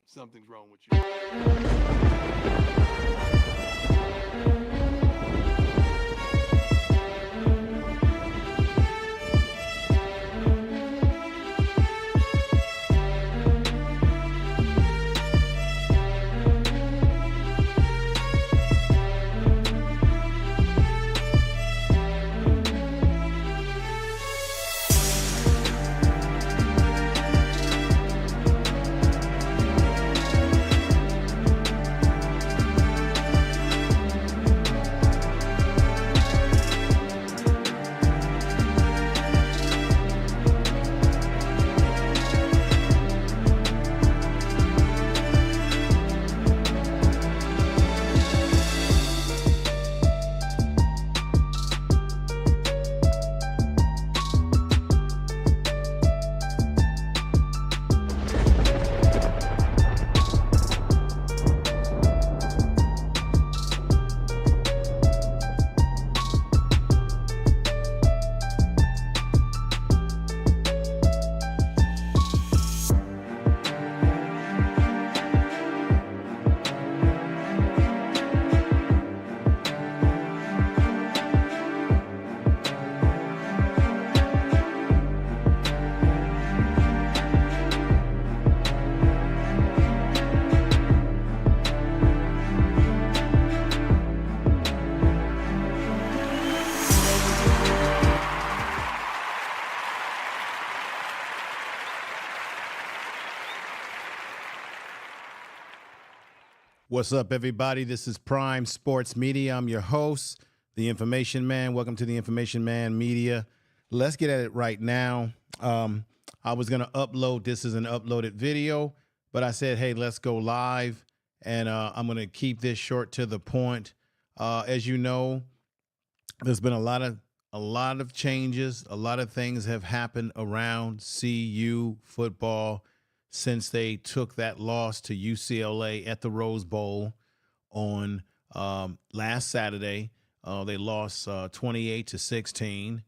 Something's wrong with you. What's up, everybody? This is Prime Sports Media. I'm your host, The Information Man. Welcome to The Information Man Media. Let's get at it right now. I was going to upload, this is an uploaded video, but I said, hey, let's go live. And I'm going to keep this short to the point. As you know, there's been a lot of changes. A lot of things have happened around CU football since they took that loss to UCLA at the Rose Bowl on last Saturday. They lost 28-16.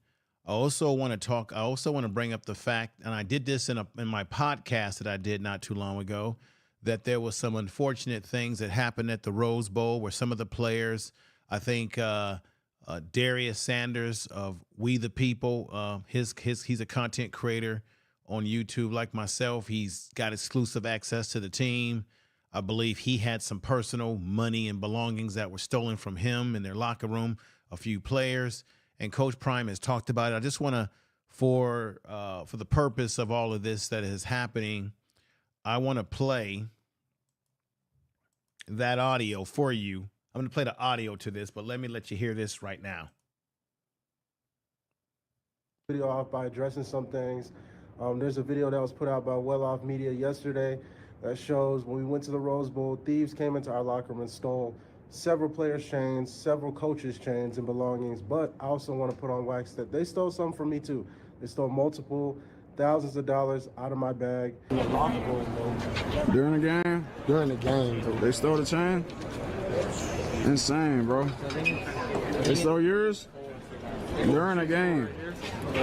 I also want to bring up the fact, and I did this in my podcast that I did not too long ago, that there was some unfortunate things that happened at the Rose Bowl where some of the players, I think Deion Sanders of We the People, he's a content creator on YouTube like myself. He's got exclusive access to the team. I believe he had some personal money and belongings that were stolen from him in their locker room, a few players, and Coach Prime has talked about it. I just want to, for the purpose of all of this that is happening, I want to play that audio for you. I'm going to play the audio to this, but let you hear this right now. Video off by addressing some things. There's a video that was put out by Well Off Media yesterday that shows when we went to the Rose Bowl, thieves came into our locker room and stole several players' chains, several coaches' chains and belongings. But I also want to put on wax that they stole some from me too. They stole multiple thousands of dollars out of my bag. In the locker room, bro. During the game? During the game, bro. They stole the chain? Insane, bro. They stole yours? During the game.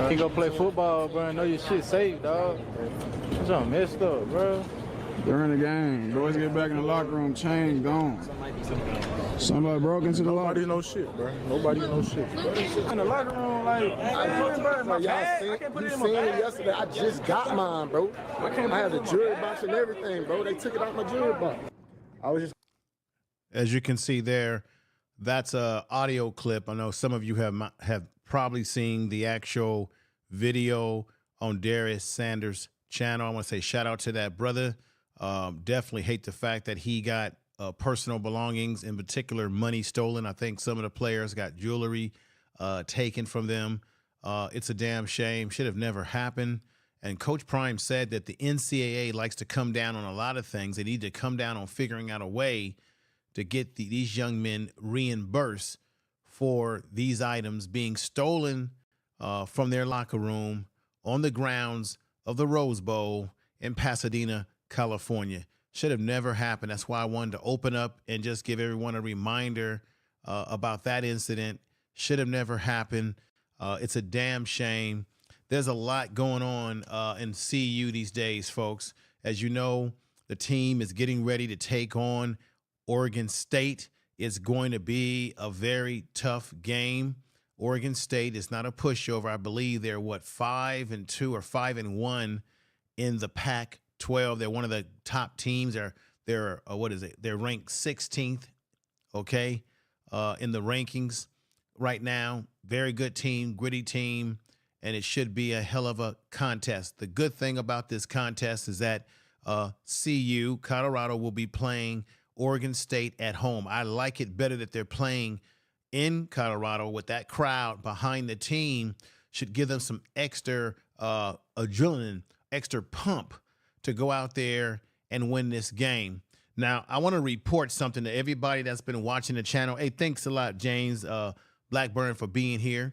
You go play football, bro, and know your shit safe, dog. Something messed up, bro. During the game. Boys get back in the locker room, chain gone. Somebody broke into the locker room. Nobody know shit, bro. Nobody know shit, bro. In the locker room, like, I put it in my bag. I can't put it in my bag. Yesterday, I just got mine, bro. I had the jewelry box and everything, bro. They took it out my jewelry box. I was just. As you can see there, that's a audio clip. I know some of you have probably seen the actual video on Deion Sanders' channel. I want to say shout out to that brother. Definitely hate the fact that he got personal belongings, in particular money, stolen. I think some of the players got jewelry taken from them. It's a damn shame. Should have never happened. And Coach Prime said that the NCAA likes to come down on a lot of things. They need to come down on figuring out a way to get these young men reimbursed for these items being stolen from their locker room on the grounds of the Rose Bowl in Pasadena, California. Should have never happened. That's why I wanted to open up and just give everyone a reminder about that incident. Should have never happened. It's a damn shame. There's a lot going on in CU these days, folks. As you know, the team is getting ready to take on Oregon State. It's going to be a very tough game. Oregon State is not a pushover. I believe they're 5-2 or 5-1 in the Pac-12. They're one of the top teams. They're what is it? They're ranked 16th, okay, in the rankings right now. Very good team, gritty team, and it should be a hell of a contest. The good thing about this contest is that CU, Colorado, will be playing Oregon State at home. I like it better that they're playing in Colorado with that crowd behind the team. Should give them some extra adrenaline, extra pump to go out there and win this game. Now, I want to report something to everybody that's been watching the channel. Hey, thanks a lot, James Blackburn, for being here.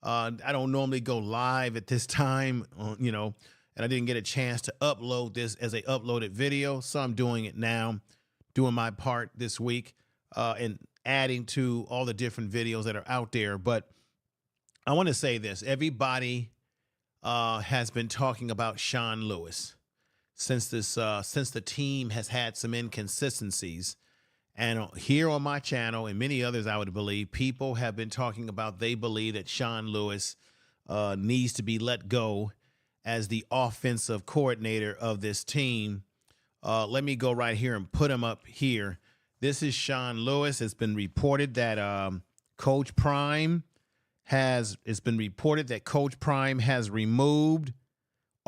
I don't normally go live at this time, and I didn't get a chance to upload this as a uploaded video, so I'm doing it now, doing my part this week and adding to all the different videos that are out there. But I want to say this. Everybody has been talking about Sean Lewis since the team has had some inconsistencies. And here on my channel and many others, I would believe, people have been talking about they believe that Sean Lewis needs to be let go as the offensive coordinator of this team. Let me go right here and put him up here. This is Sean Lewis. It's been reported that Coach Prime has removed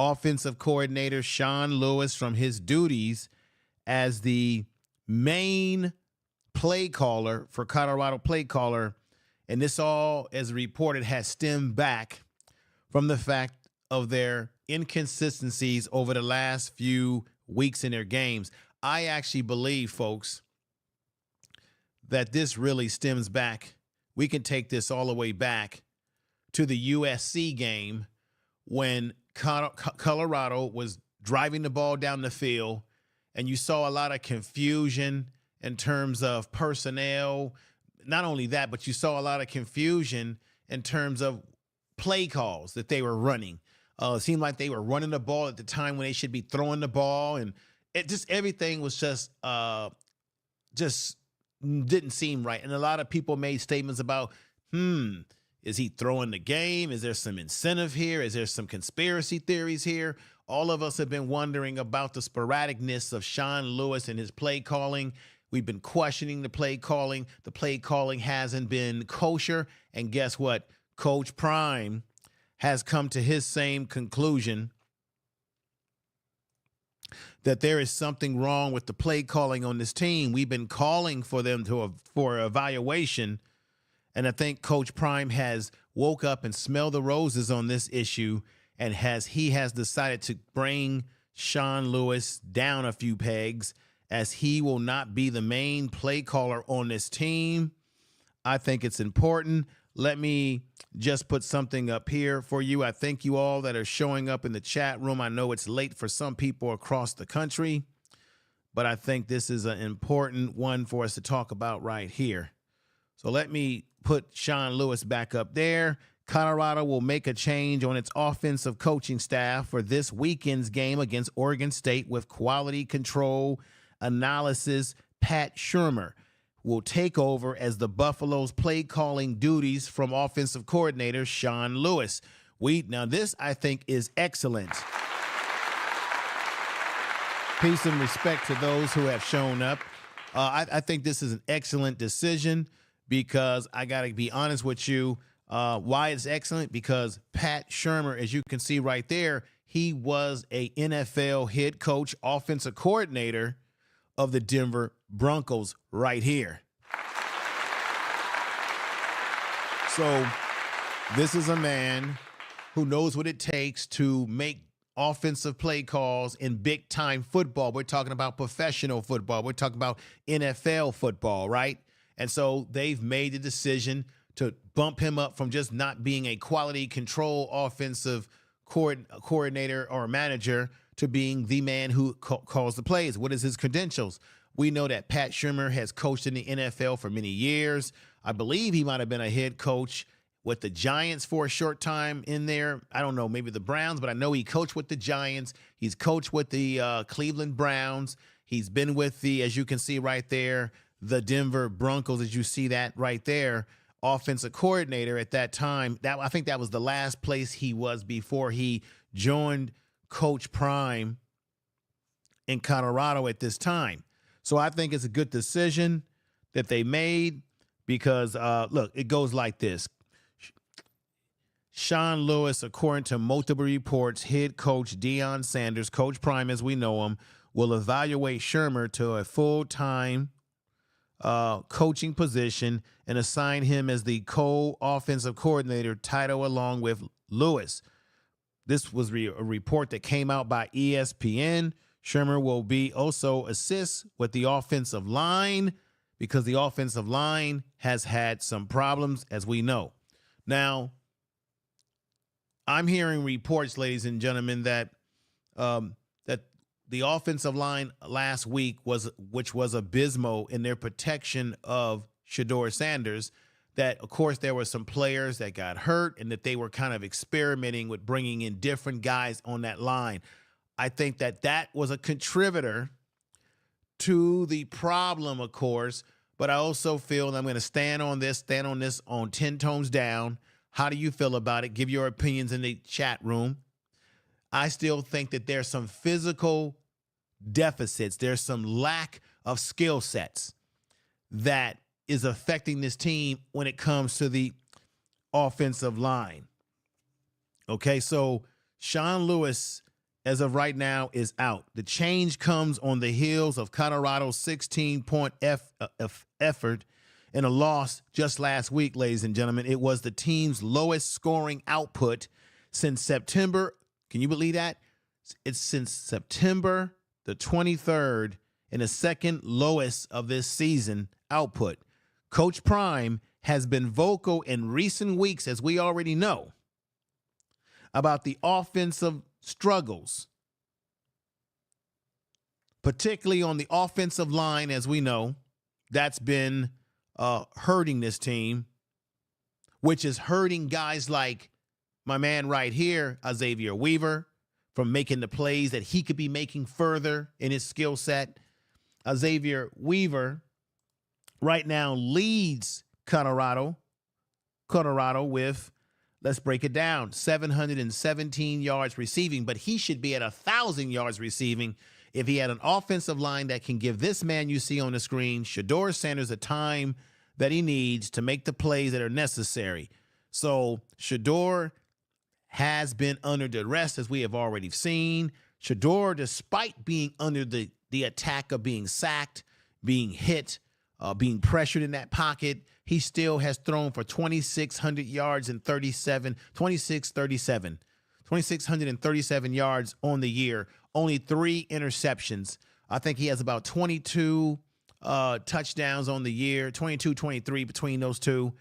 offensive coordinator Sean Lewis from his duties as the main play caller for Colorado play caller. And this all, as reported, has stemmed back from the fact of their inconsistencies over the last few weeks in their games. I actually believe, folks, that this really stems back. We can take this all the way back to the USC game when Colorado was driving the ball down the field, and you saw a lot of confusion in terms of personnel. Not only that, but you saw a lot of confusion in terms of play calls that they were running. It seemed like they were running the ball at the time when they should be throwing the ball, and it just everything was just didn't seem right. And a lot of people made statements about, is he throwing the game? Is there some incentive here? Is there some conspiracy theories here? All of us have been wondering about the sporadicness of Sean Lewis and his play calling. We've been questioning the play calling. The play calling hasn't been kosher. And guess what? Coach Prime has come to his same conclusion, that there is something wrong with the play calling on this team. We've been calling for them for evaluation, and I think Coach Prime has woke up and smelled the roses on this issue, and he has decided to bring Sean Lewis down a few pegs, as he will not be the main play caller on this team. I think it's important. let me just put something up here for you. I thank you all that are showing up in the chat room. I know it's late for some people across the country, but I think this is an important one for us to talk about right here. So let me put Sean Lewis back up there. Colorado will make a change on its offensive coaching staff for this weekend's game against Oregon State with quality control analysis. Pat Shurmur will take over as the Buffalo's play calling duties from offensive coordinator Sean Lewis. Now this, I think, is excellent. Peace and respect to those who have shown up. I think this is an excellent decision because I got to be honest with you. Why it's excellent? Because Pat Shurmur, as you can see right there, he was a NFL head coach, offensive coordinator of the Denver Broncos right here. So this is a man who knows what it takes to make offensive play calls in big time football. We're talking about professional football. We're talking about NFL football, right? And so they've made the decision to bump him up from just not being a quality control offensive coordinator or manager to being the man who calls the plays. What is his credentials? We know that Pat Shurmur has coached in the NFL for many years. I believe he might have been a head coach with the Giants for a short time in there. I don't know, maybe the Browns, but I know he coached with the Giants. He's coached with the Cleveland Browns. He's been with the, as you can see right there, the Denver Broncos, as you see that right there, offensive coordinator at that time. I think that was the last place he was before he joined Coach Prime in Colorado at this time. So I think it's a good decision that they made because, look, it goes like this. Sean Lewis, according to multiple reports, head coach Deion Sanders, Coach Prime as we know him, will evaluate Shurmur to a full-time coaching position and assign him as the co-offensive coordinator title along with Lewis. This was a report that came out by ESPN. Shurmur will be also assist with the offensive line because the offensive line has had some problems, as we know. Now, I'm hearing reports, ladies and gentlemen, that that the offensive line last week which was abysmal in their protection of Deion Sanders, that, of course, there were some players that got hurt and that they were kind of experimenting with bringing in different guys on that line. I think that was a contributor to the problem, of course, but I also feel, and I'm going to stand on this on 10 tones down. How do you feel about it? Give your opinions in the chat room. I still think that there's some physical deficits. There's some lack of skill sets that is affecting this team when it comes to the offensive line. Okay, so Sean Lewis, as of right now, is out. The change comes on the heels of Colorado's 16-point effort in a loss just last week, ladies and gentlemen. It was the team's lowest scoring output since September. Can you believe that? It's since September the 23rd and the second lowest of this season output. Coach Prime has been vocal in recent weeks, as we already know, about the offensive struggles, particularly on the offensive line, as we know. That's been hurting this team, which is hurting guys like my man right here, Xavier Weaver, from making the plays that he could be making further in his skill set. Xavier Weaver right now leads Colorado with, let's break it down, 717 yards receiving, but he should be at 1,000 yards receiving if he had an offensive line that can give this man you see on the screen, Deion Sanders, the time that he needs to make the plays that are necessary. So Deion has been under duress, as we have already seen. Deion, despite being under the attack of being sacked, being hit, being pressured in that pocket, he still has thrown for 2,600 yards and 2,637 yards on the year. Only 3 interceptions. I think he has about 22 touchdowns on the year, 22, 23 between those two.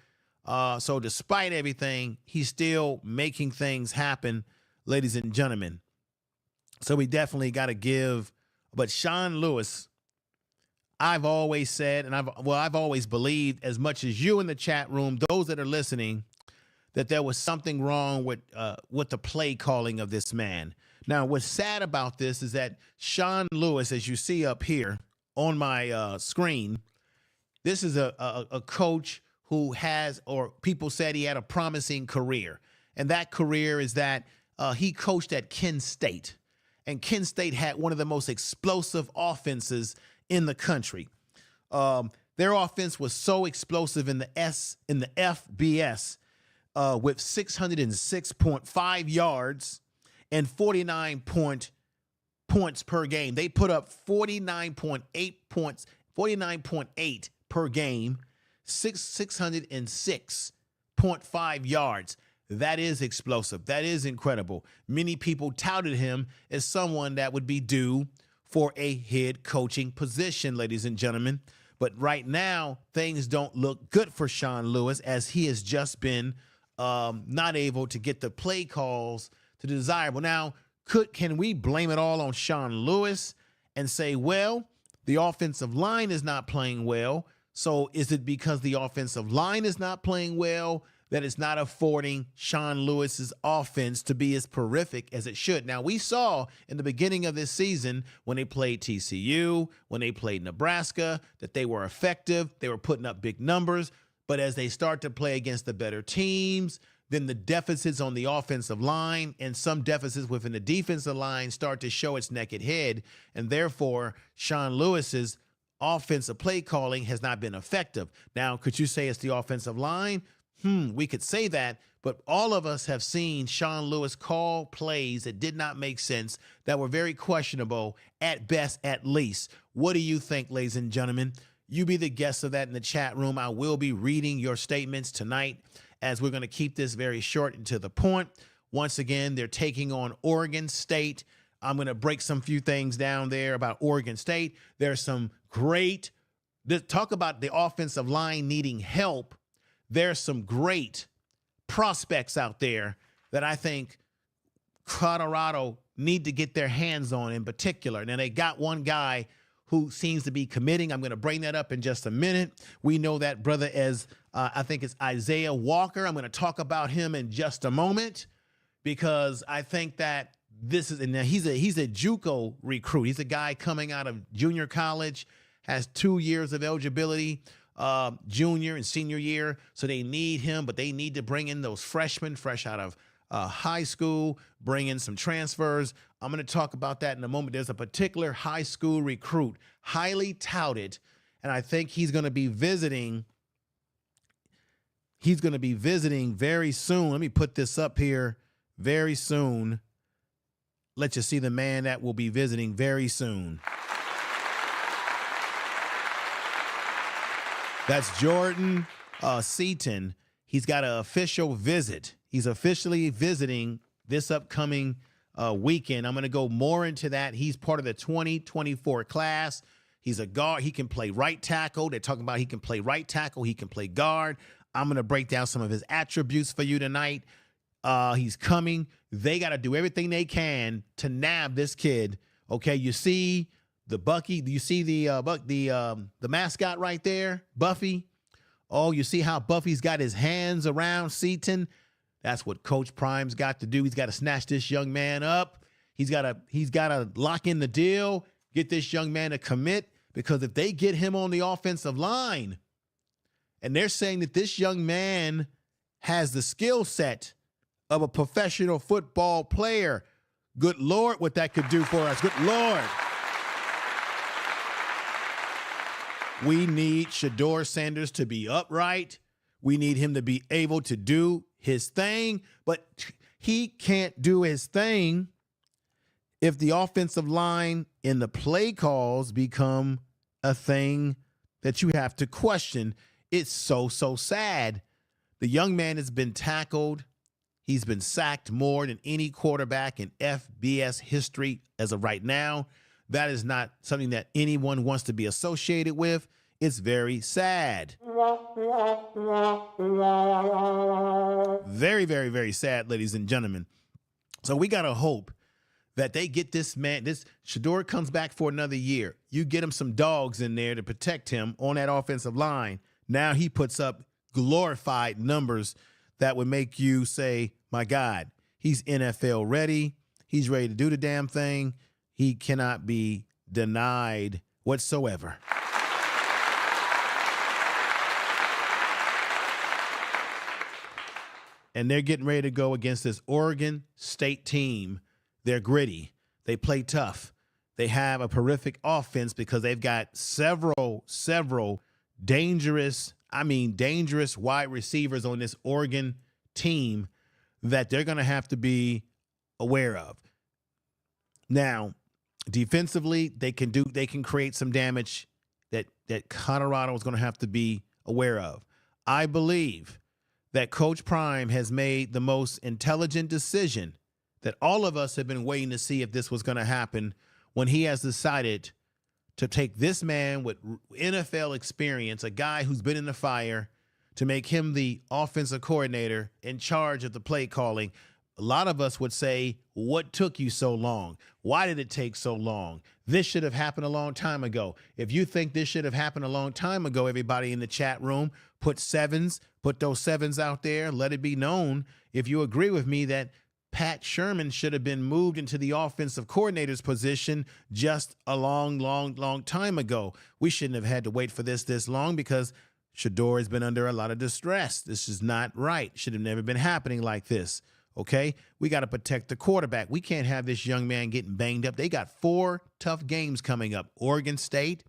So despite everything, he's still making things happen, ladies and gentlemen. So we definitely got to give. But Sean Lewis, I've always said, and I've always believed, as much as you in the chat room, those that are listening, that there was something wrong with the play calling of this man. Now, what's sad about this is that Sean Lewis, as you see up here on my screen, this is a coach who has, or people said he had a promising career. And that career is that he coached at Kent State. And Kent State had one of the most explosive offenses in the country. Their offense was so explosive in the FBS with 606.5 yards and 49 points per game. They put up 49.8 per game, 606.5 yards. That is explosive. That is incredible. Many people touted him as someone that would be due for a head coaching position, ladies and gentlemen. But right now, things don't look good for Sean Lewis, as he has just been not able to get the play calls to the desirable. Now, can we blame it all on Sean Lewis and say, well, the offensive line is not playing well? So is it because the offensive line is not playing well that it's not affording Sean Lewis's offense to be as prolific as it should? Now, we saw in the beginning of this season when they played TCU, when they played Nebraska, that they were effective. They were putting up big numbers. But as they start to play against the better teams, then the deficits on the offensive line and some deficits within the defensive line start to show its naked head. And therefore, Sean Lewis's offensive play calling has not been effective. Now, could you say it's the offensive line? We could say that, but all of us have seen Sean Lewis call plays that did not make sense, that were very questionable at best, at least. What do you think, ladies and gentlemen? You be the guest of that in the chat room. I will be reading your statements tonight, as we're going to keep this very short and to the point. Once again, they're taking on Oregon State. I'm going to break some few things down there about Oregon State. There's some great, talk about the offensive line needing help. There's some great prospects out there that I think Colorado need to get their hands on in particular. Now, they got one guy who seems to be committing. I'm going to bring that up in just a minute. We know that brother as, I think it's Isaiah Walker. I'm going to talk about him in just a moment, because I think that this is, and he's a JUCO recruit. He's a guy coming out of junior college, has 2 years of eligibility, junior and senior year. So they need him, but they need to bring in those freshmen fresh out of high school, bring in some transfers. I'm going to talk about that in a moment. There's a particular high school recruit, highly touted, and I think he's going to be visiting. He's going to be visiting very soon. Let me put this up here very soon. Let you see the man that will be visiting very soon. That's Jordan Seaton. He's got an official visit. He's officially visiting this upcoming weekend. I'm going to go more into that. He's part of the 2024 class. He's a guard. He can play right tackle. They're talking about he can play right tackle. He can play guard. I'm going to break down some of his attributes for you tonight. He's coming. They got to do everything they can to nab this kid. Okay, you see the Bucky. Do you see the mascot right there, Buffy? Oh, you see how Buffy's got his hands around Seaton? That's what Coach Prime's got to do. He's got to snatch this young man up. He's got to lock in the deal, get this young man to commit, because if they get him on the offensive line, and they're saying that this young man has the skill set of a professional football player, good Lord, what that could do for us. Good Lord. We need Deion Sanders to be upright. We need him to be able to do his thing, but he can't do his thing if the offensive line and the play calls become a thing that you have to question. It's so sad. The young man has been tackled. He's been sacked more than any quarterback in FBS history as of right now. That is not something that anyone wants to be associated with. It's very sad. Very, very, very sad, ladies and gentlemen. So we got to hope that they get this man, this Shedeur comes back for another year. You get him some dogs in there to protect him on that offensive line. Now he puts up glorified numbers that would make you say, my God, he's NFL ready. He's ready to do the damn thing. He cannot be denied whatsoever. And they're getting ready to go against this Oregon State team. They're gritty. They play tough. They have a horrific offense because they've got several dangerous wide receivers on this Oregon team that they're going to have to be aware of. Now, defensively, they can create some damage that Colorado is going to have to be aware of. I believe that Coach Prime has made the most intelligent decision that all of us have been waiting to see if this was going to happen when he has decided to take this man with NFL experience, a guy who's been in the fire, to make him the offensive coordinator in charge of the play calling. A lot of us would say, what took you so long? Why did it take so long? This should have happened a long time ago. If you think this should have happened a long time ago, everybody in the chat room, put those sevens out there. Let it be known if you agree with me that Pat Sherman should have been moved into the offensive coordinator's position just a long time ago. We shouldn't have had to wait for this long because Shedeur has been under a lot of distress. This is not right. Should have never been happening like this. Okay, we got to protect the quarterback. We can't have this young man getting banged up. They got 4 tough games coming up. Oregon State.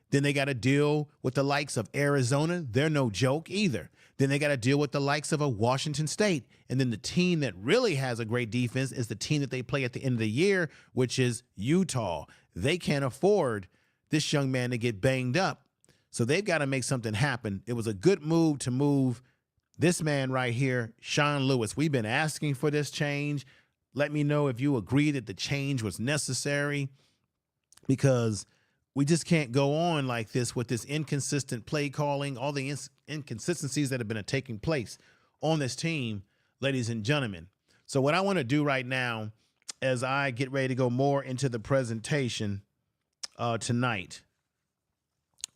Then they got to deal with the likes of Arizona. They're no joke either. Then they got to deal with the likes of a Washington State. And then the team that really has a great defense is the team that they play at the end of the year, which is Utah. They can't afford this young man to get banged up. So they've got to make something happen. It was a good move to move this man right here, Sean Lewis. We've been asking for this change. Let me know if you agree that the change was necessary, because we just can't go on like this with this inconsistent play calling, all the inconsistencies that have been taking place on this team, ladies and gentlemen. So what I want to do right now, as I get ready to go more into the presentation tonight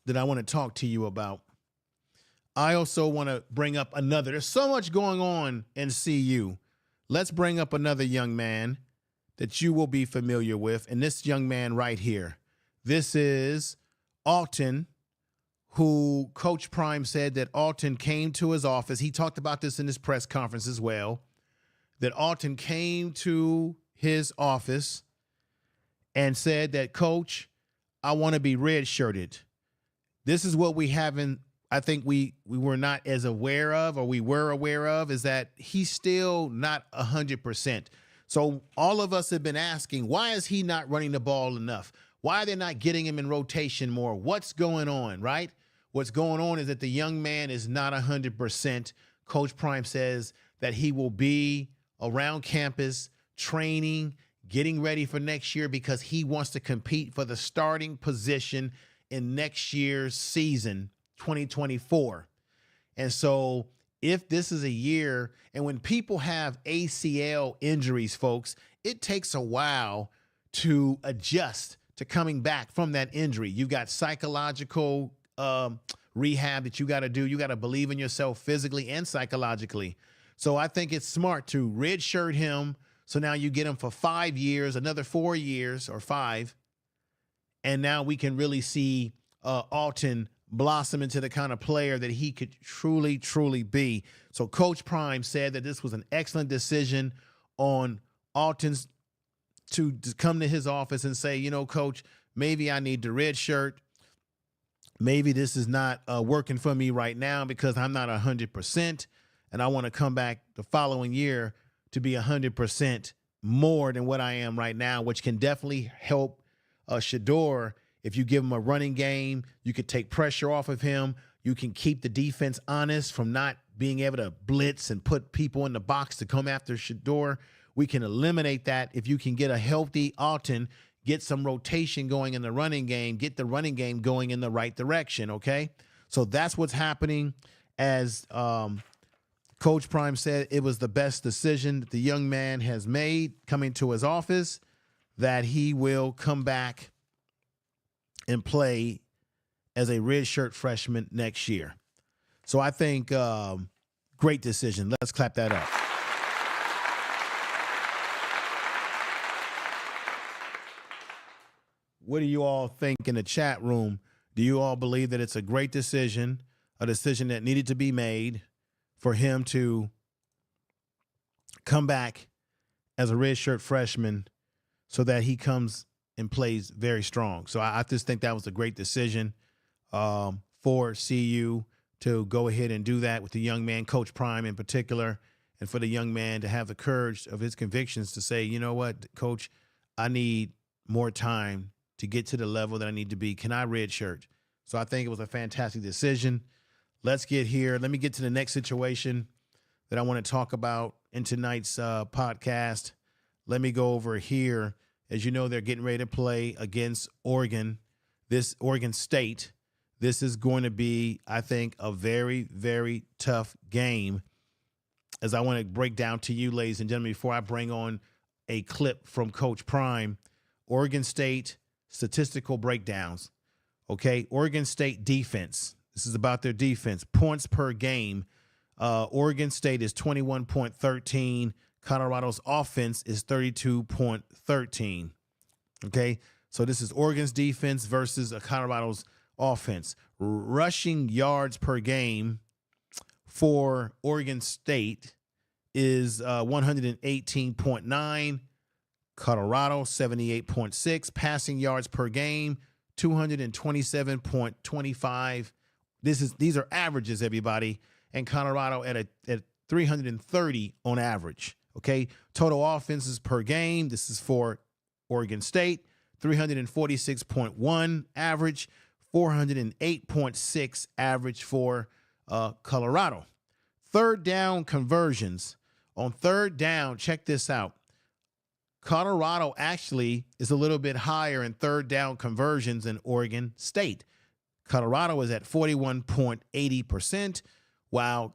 that I want to talk to you about, I also want to bring up another. There's so much going on in CU. Let's bring up another young man that you will be familiar with. And this young man right here, this is Alton, who Coach Prime said that Alton came to his office. He talked about this in his press conference as well, that Alton came to his office and said that, Coach, I want to be red-shirted. This is what we haven't, I think we were not as aware of, or we were aware of, is that he's still not 100%. So all of us have been asking, why is he not running the ball enough? Why are they not getting him in rotation more? What's going on, right? What's going on is that the young man is not 100%. Coach Prime says that he will be around campus, training, getting ready for next year, because he wants to compete for the starting position in next year's season, 2024. And so if this is a year, and when people have ACL injuries, folks, it takes a while to adjust to coming back from that injury. You've got psychological rehab that you got to do. You got to believe in yourself physically and psychologically. So I think it's smart to redshirt him. So now you get him for 5 years, another 4 years or 5. And now we can really see Alton blossom into the kind of player that he could truly, truly be. So Coach Prime said that this was an excellent decision on Alton's to come to his office and say, you know, Coach, maybe I need the red shirt. Maybe this is not working for me right now because I'm not 100%, and I want to come back the following year to be 100% more than what I am right now, which can definitely help Shedeur. If you give him a running game, you could take pressure off of him. You can keep the defense honest from not being able to blitz and put people in the box to come after Shedeur. We can eliminate that if you can get a healthy Alton, get some rotation going in the running game, get the running game going in the right direction, okay? So that's what's happening. As Coach Prime said, it was the best decision that the young man has made coming to his office, that he will come back and play as a redshirt freshman next year. So I think great decision. Let's clap that up. What do you all think in the chat room? Do you all believe that it's a great decision, a decision that needed to be made for him to come back as a redshirt freshman so that he comes and plays very strong? So I just think that was a great decision for CU to go ahead and do that with the young man, Coach Prime in particular, and for the young man to have the courage of his convictions to say, you know what, Coach, I need more time to get to the level that I need to be. Can I redshirt? So I think it was a fantastic decision. Let's get here. Let me get to the next situation that I want to talk about in tonight's podcast. Let me go over here. As you know, they're getting ready to play against Oregon, this Oregon State. This is going to be, I think, a very, very tough game, as I want to break down to you, ladies and gentlemen, before I bring on a clip from Coach Prime. Oregon State statistical breakdowns. Okay, Oregon State defense. This is about their defense. Points per game. Oregon State is 21.13. Colorado's offense is 32.13. Okay, so this is Oregon's defense versus Colorado's offense. Rushing yards per game for Oregon State is 118.9. Colorado 78.6. Passing yards per game 227.25. These are averages, everybody, and Colorado at 330 on average. Okay, total offenses per game. This is for Oregon State, 346.1 average, 408.6 average for Colorado. Third down conversions. On third down, check this out. Colorado actually is a little bit higher in third down conversions than Oregon State. Colorado is at 41.80%, while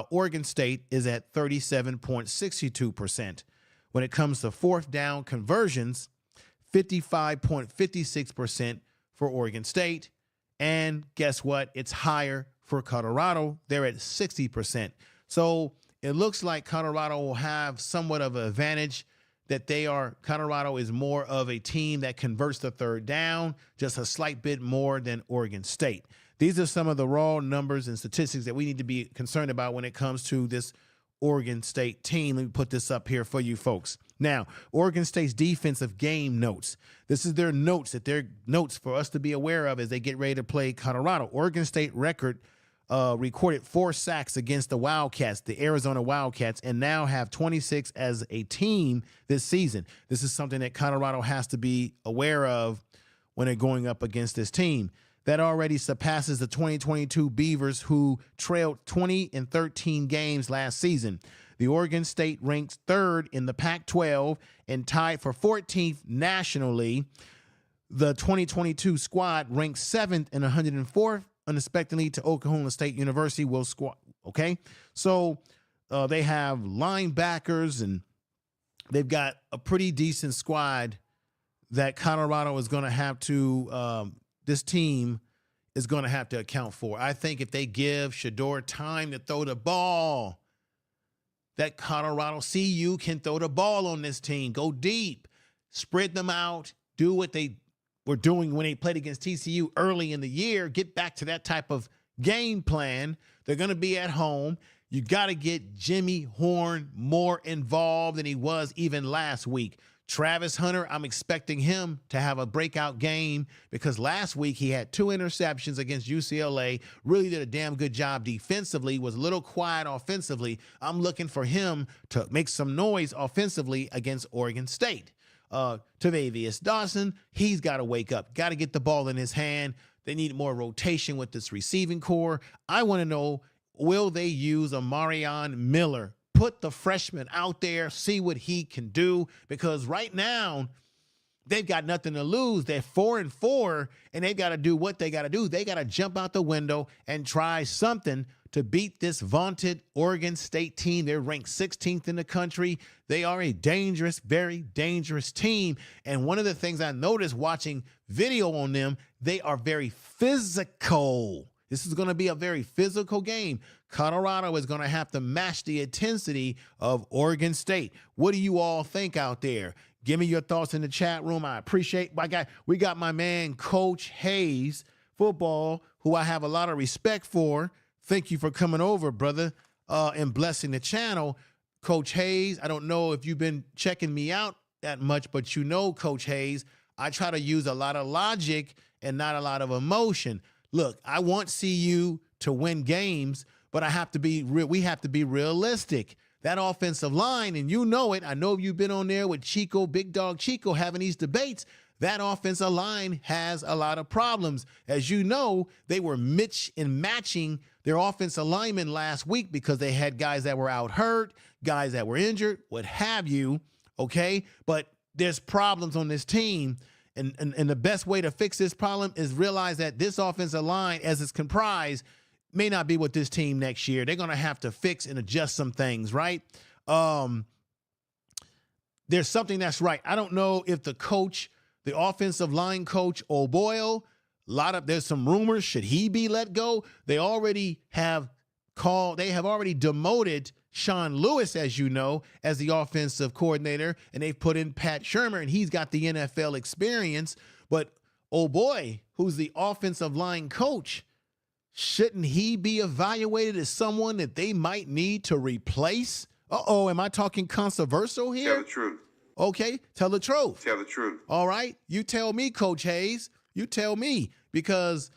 Oregon State is at 37.62%. When it comes to fourth down conversions, 55.56% for Oregon State. And guess what? It's higher for Colorado. They're at 60%. So it looks like Colorado will have somewhat of an advantage, that Colorado is more of a team that converts the third down, just a slight bit more than Oregon State. These are some of the raw numbers and statistics that we need to be concerned about when it comes to this Oregon State team. Let me put this up here for you folks. Now, Oregon State's defensive game notes. This is their notes for us to be aware of as they get ready to play Colorado. Oregon State recorded 4 sacks against the Wildcats, the Arizona Wildcats, and now have 26 as a team this season. This is something that Colorado has to be aware of when they're going up against this team. That already surpasses the 2022 Beavers, who trailed 20-13 games last season. The Oregon State ranks 3rd in the Pac-12 and tied for 14th nationally. The 2022 squad ranks 7th and 104th, unexpectedly, to Oklahoma State University will squad. Okay, so they have linebackers and they've got a pretty decent squad that Colorado is going to have to. This team is going to have to account for. I think if they give Shedeur time to throw the ball, that Colorado CU can throw the ball on this team. Go deep, spread them out, do what they were doing when they played against TCU early in the year. Get back to that type of game plan. They're going to be at home. You got to get Jimmy Horn more involved than he was even last week. Travis Hunter, I'm expecting him to have a breakout game, because last week he had 2 interceptions against UCLA, really did a damn good job defensively, was a little quiet offensively. I'm looking for him to make some noise offensively against Oregon State. Tavius Dawson, he's got to wake up, got to get the ball in his hand. They need more rotation with this receiving core. I want to know, will they use a Marion Miller? Put the freshman out there, see what he can do, because right now they've got nothing to lose. They're 4-4, and they got to do what they got to do. They got to jump out the window and try something to beat this vaunted Oregon State team. They're ranked 16th in the country. They are a dangerous, very dangerous team. And one of the things I noticed watching video on them, they are very physical. This is going to be a very physical game. Colorado is going to have to match the intensity of Oregon State. What do you all think out there? Give me your thoughts in the chat room. I appreciate we got my man, Coach Hayes, football, who I have a lot of respect for. Thank you for coming over, brother, and blessing the channel. Coach Hayes, I don't know if you've been checking me out that much, but you know, Coach Hayes, I try to use a lot of logic and not a lot of emotion. Look, I want CU to win games, but we have to be realistic. That offensive line, and you know it, I know you've been on there with Chico, Big Dog Chico, having these debates. That offensive line has a lot of problems. As you know, they were matching their offensive linemen last week because they had guys that were out hurt, guys that were injured, what have you, okay? But there's problems on this team, and the best way to fix this problem is realize that this offensive line, as it's comprised, may not be with this team next year. They're going to have to fix and adjust some things, right? There's something that's right. I don't know if the coach, the offensive line coach, O'Boyle, there's some rumors, should he be let go? They have already demoted Sean Lewis, as you know, as the offensive coordinator, and they've put in Pat Shurmur, and he's got the NFL experience. But, oh boy, who's the offensive line coach, shouldn't he be evaluated as someone that they might need to replace? Uh-oh, am I talking controversial here? Tell the truth. Okay, tell the truth. Tell the truth. All right, you tell me, Coach Hayes. You tell me, because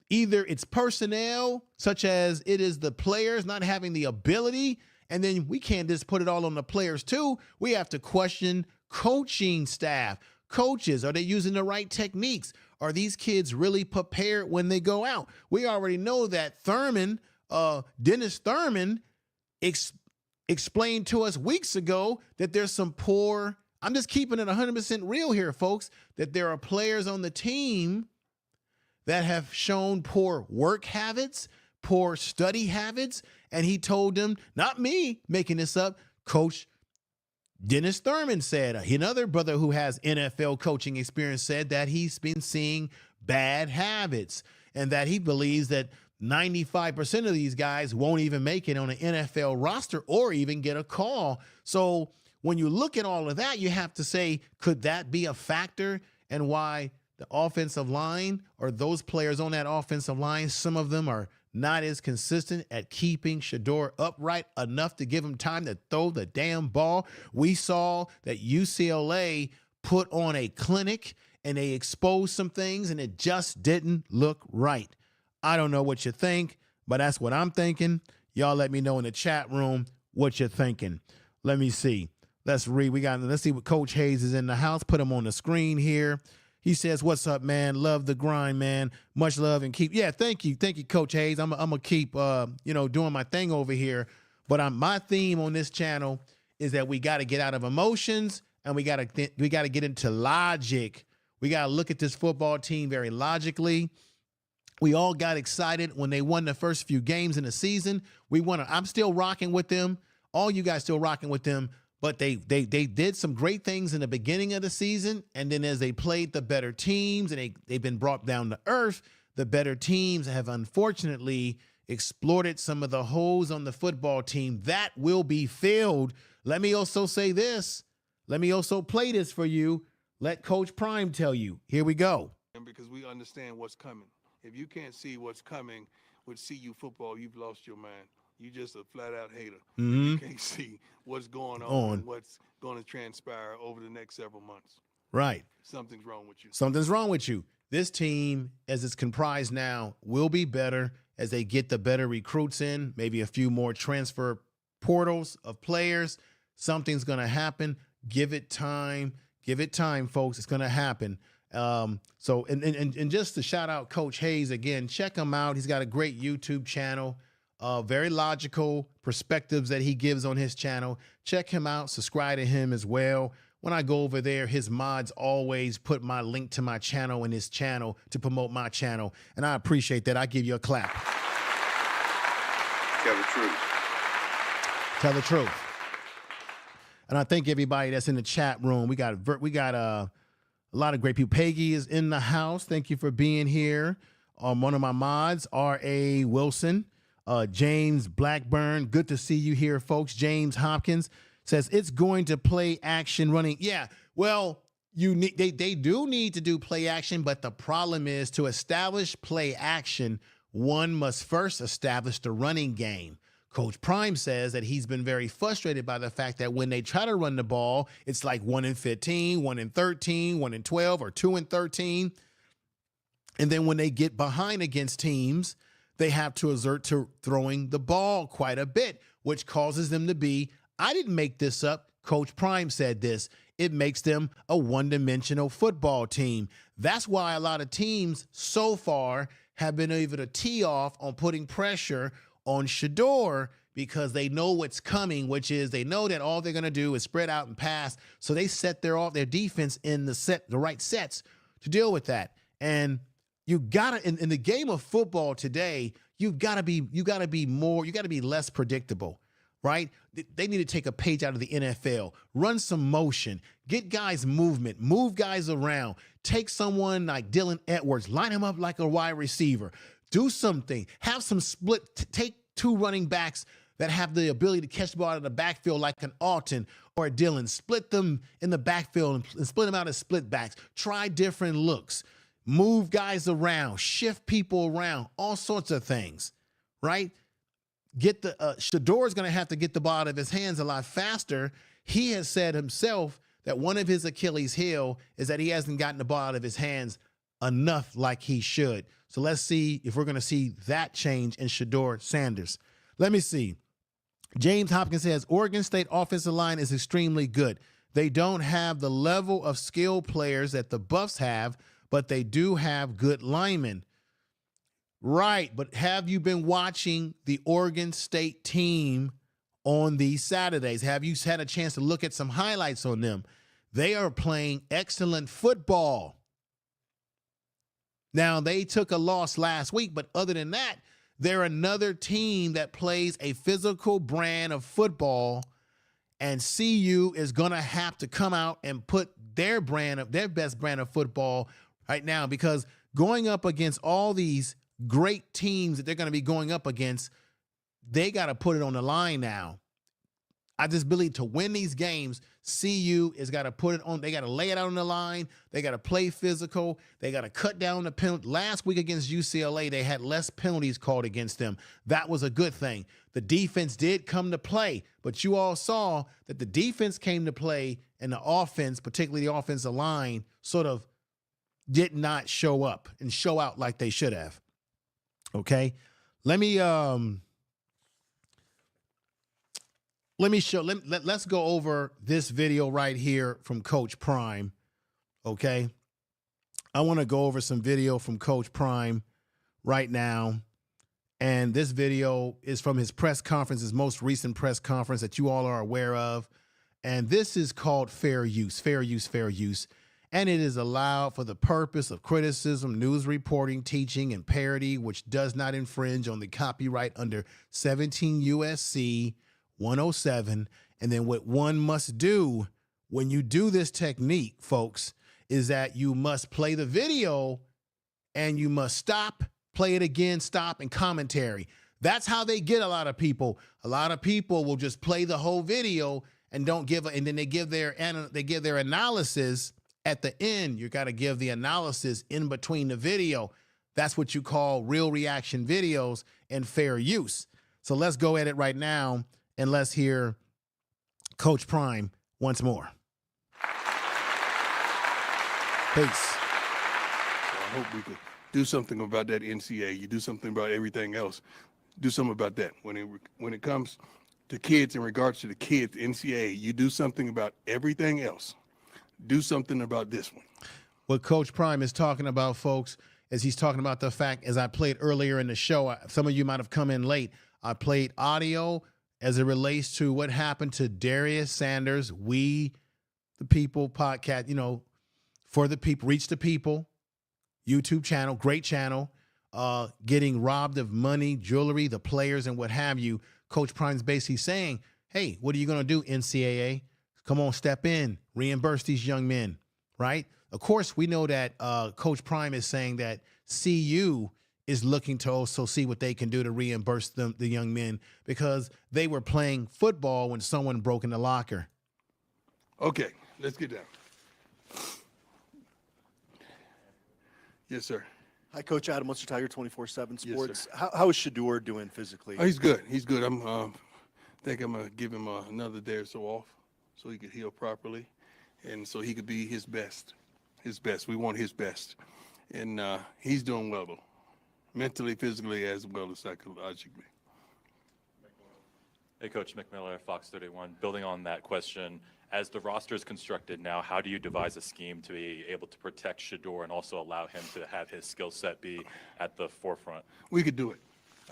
either it's personnel, such as it is the players not having the ability, and then we can't just put it all on the players too. We have to question coaching staff. Coaches, are they using the right techniques? Are these kids really prepared when they go out? We already know that Dennis Thurman explained to us weeks ago that there's some poor, I'm just keeping it 100% real here, folks, that there are players on the team that have shown poor work habits, poor study habits, and he told them, not me making this up, Coach Dennis Thurman said, another brother who has NFL coaching experience, said that he's been seeing bad habits and that he believes that 95% of these guys won't even make it on an NFL roster or even get a call. So when you look at all of that, you have to say, could that be a factor and why the offensive line or those players on that offensive line, some of them are not as consistent at keeping Shedeur upright enough to give him time to throw the damn ball? We saw that UCLA put on a clinic and they exposed some things and it just didn't look right. I don't know what you think, but that's what I'm thinking. Y'all let me know in the chat room what you're thinking. Let me see. Let's read. Let's see what Coach Hayes is in the house. Put him on the screen here. He says, what's up, man? Love the grind, man. Much love and keep. Yeah, thank you. Thank you, Coach Hayes. I'm going to keep, doing my thing over here. But my theme on this channel is that we got to get out of emotions and we got to get into logic. We got to look at this football team very logically. We all got excited when they won the first few games in the season. I'm still rocking with them. All you guys still rocking with them. But they did some great things in the beginning of the season, and then as they played the better teams and they've been brought down to earth, the better teams have unfortunately exploited some of the holes on the football team. That will be filled. Let me also say this. Let me also play this for you. Let Coach Prime tell you. Here we go. Because we understand what's coming. If you can't see what's coming with CU football, you've lost your mind. You just a flat-out hater. Mm-hmm. You can't see what's going on and what's going to transpire over the next several months. Right. Something's wrong with you. Something's wrong with you. This team, as it's comprised now, will be better as they get the better recruits in, maybe a few more transfer portals of players. Something's going to happen. Give it time. Give it time, folks. It's going to happen. So just to shout out Coach Hayes again, check him out. He's got a great YouTube channel. Very logical perspectives that he gives on his channel. Check him out. Subscribe to him as well. when I go over there, his mods always put my link to my channel in his channel to promote my channel. And I appreciate that. I give you a clap. Tell the truth. Tell the truth. And I thank everybody that's in the chat room. We got a lot of great people. Peggy is in the house. Thank you for being here. One of my mods, R.A. Wilson, James Blackburn. Good to see you here, folks. James Hopkins says it's going to play action running. Yeah, well, they do need to do play action, but the problem is to establish play action, one must first establish the running game. Coach Prime says that he's been very frustrated by the fact that when they try to run the ball, it's like 1 in 15, 1 in 13, 1 in 12, or 2 in 13. And then when they get behind against teams, they have to resort to throwing the ball quite a bit, which causes them to be, I didn't make this up, Coach Prime said this, it makes them a one-dimensional football team. That's why a lot of teams so far have been able to tee off on putting pressure on Shedeur because they know what's coming, which is they know that all they're going to do is spread out and pass. So they set their defense in the right sets to deal with that. And you gotta in the game of football today, you gotta be less predictable, right? They need to take a page out of the NFL, run some motion, get guys movement, move guys around, take someone like Dylan Edwards, line him up like a wide receiver. Do something, have some split, take two running backs that have the ability to catch the ball out of the backfield like an Alton or a Dylan, split them in the backfield and split them out as split backs. Try different looks, move guys around, shift people around, all sorts of things, right? Shedeur is going to have to get the ball out of his hands a lot faster. He has said himself that one of his Achilles heel is that he hasn't gotten the ball out of his hands enough like he should. So let's see if we're going to see that change in Deion Sanders. Let me see. James Hopkins says Oregon State offensive line is extremely good. They don't have the level of skill players that the Buffs have, but they do have good linemen. Right, but have you been watching the Oregon State team on these Saturdays? Have you had a chance to look at some highlights on them? They are playing excellent football. Now, they took a loss last week, but other than that, they're another team that plays a physical brand of football, and CU is going to have to come out and put their best brand of football right now, because going up against all these great teams that they're going to be going up against, they got to put it on the line now. I just believe to win these games, CU has got to put it on. They got to lay it out on the line. They got to play physical. They got to cut down the penalty. Last week against UCLA, they had less penalties called against them. That was a good thing. The defense did come to play, but you all saw that the defense came to play and the offense, particularly the offensive line, sort of did not show up and show out like they should have. Okay, let's go over this video right here from Coach Prime. Okay, I want to go over some video from Coach Prime right now, and this video is from his press conference, his most recent press conference that you all are aware of, and this is called fair use, fair use, fair use. And it is allowed for the purpose of criticism, news reporting, teaching, and parody, which does not infringe on the copyright under 17 U.S.C. 107. And then what one must do when you do this technique, folks, is that you must play the video and you must stop, play it again, stop, and commentary. That's how they get a lot of people. A lot of people will just play the whole video and don't give, and then they give their analysis. At the end, you got to give the analysis in between the video. That's what you call real reaction videos and fair use. So let's go at it right now, and let's hear Coach Prime once more. Peace. I hope we could do something about that NCAA. You do something about everything else. Do something about that. When it comes to kids, in regards to the kids, NCAA, you do something about everything else. Do something about this one. What Coach Prime is talking about, folks, is he's talking about the fact, as I played earlier in the show, some of you might have come in late, I played audio as it relates to what happened to Deion Sanders, the the people podcast, for the people, reach the people, YouTube channel, great channel, getting robbed of money, jewelry, the players, and what have you. Coach Prime's basically saying, hey, what are you going to do, NCAA? Come on, step in, reimburse these young men, right? Of course, we know that Coach Prime is saying that CU is looking to also see what they can do to reimburse the young men because they were playing football when someone broke in the locker. Okay, let's get down. Yes, sir. Hi, Coach Adam, Munster Tiger, 24/7 Yes, Sports. How is Shador doing physically? Oh, he's good. He's good. Think I'm gonna give him another day or so off, so he could heal properly, and so he could be his best. His best. We want his best, and he's doing well though, mentally, physically, as well as psychologically. Hey, Coach McMillan, Fox 31. Building on that question, as the roster is constructed now, how do you devise a scheme to be able to protect Shador and also allow him to have his skill set be at the forefront? We could do it.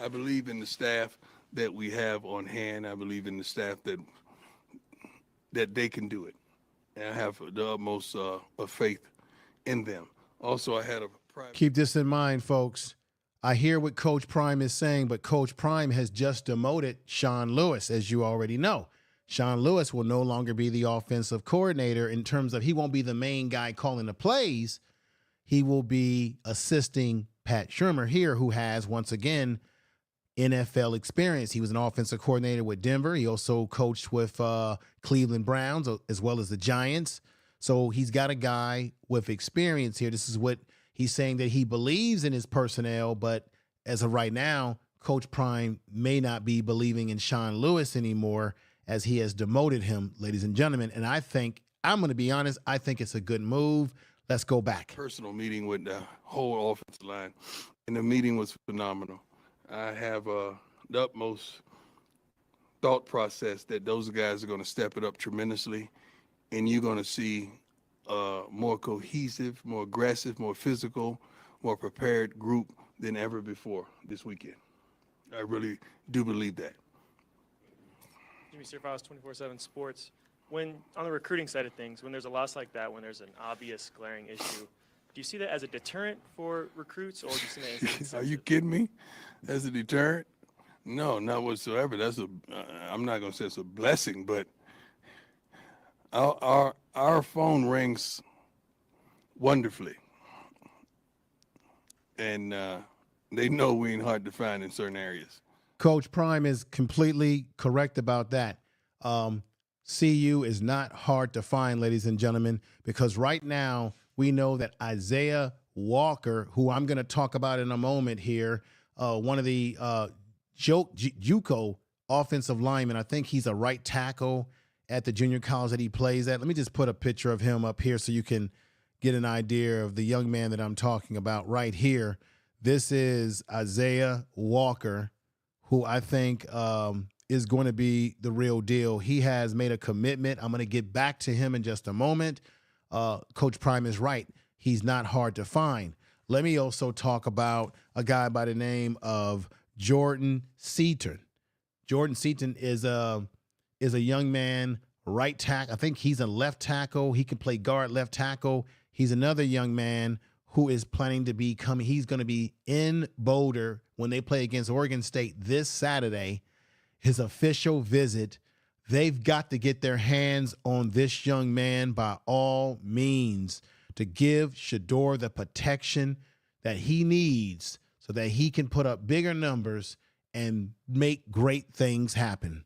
I believe in the staff that we have on hand. I believe in the staff that they can do it, and I have the utmost of faith in them. Also, I had a private. Keep this in mind, folks. I hear what Coach Prime is saying, but Coach Prime has just demoted Sean Lewis, as you already know. Sean Lewis will no longer be the offensive coordinator in terms of he won't be the main guy calling the plays. He will be assisting Pat Shurmur here, who has, once again, NFL experience. He was an offensive coordinator with Denver. He also coached with Cleveland Browns as well as the Giants. So he's got a guy with experience here. This is what he's saying, that he believes in his personnel, but as of right now, Coach Prime may not be believing in Sean Lewis anymore as he has demoted him, ladies and gentlemen. And I think, I'm going to be honest, I think it's a good move. Let's go back. Personal meeting with the whole offensive line, and the meeting was phenomenal. I have the utmost thought process that those guys are going to step it up tremendously, and you're going to see more cohesive, more aggressive, more physical, more prepared group than ever before this weekend. I really do believe that. Jimmy Surfiles, 24/7 Sports. When on the recruiting side of things, when there's a loss like that, when there's an obvious glaring issue, do you see that as a deterrent for recruits, or do you see that as an incentive? Are you kidding me? As a deterrent? No, not whatsoever. I'm not going to say it's a blessing, but our phone rings wonderfully, and they know we ain't hard to find in certain areas. Coach Prime is completely correct about that. CU is not hard to find, ladies and gentlemen, because right now we know that Isaiah Walker, who I'm going to talk about in a moment here, one of the JUCO offensive linemen, I think he's a right tackle at the junior college that he plays at. Let me just put a picture of him up here so you can get an idea of the young man that I'm talking about right here. This is Isaiah Walker, who I think is going to be the real deal. He has made a commitment. I'm going to get back to him in just a moment. Coach Prime is right. He's not hard to find. Let me also talk about a guy by the name of Jordan Seaton. Jordan Seaton is a young man, right tackle. I think he's a left tackle. He can play guard, left tackle. He's another young man who is planning to be coming. He's going to be in Boulder when they play against Oregon State this Saturday. His official visit. They've got to get their hands on this young man by all means to give Shador the protection that he needs so that he can put up bigger numbers and make great things happen.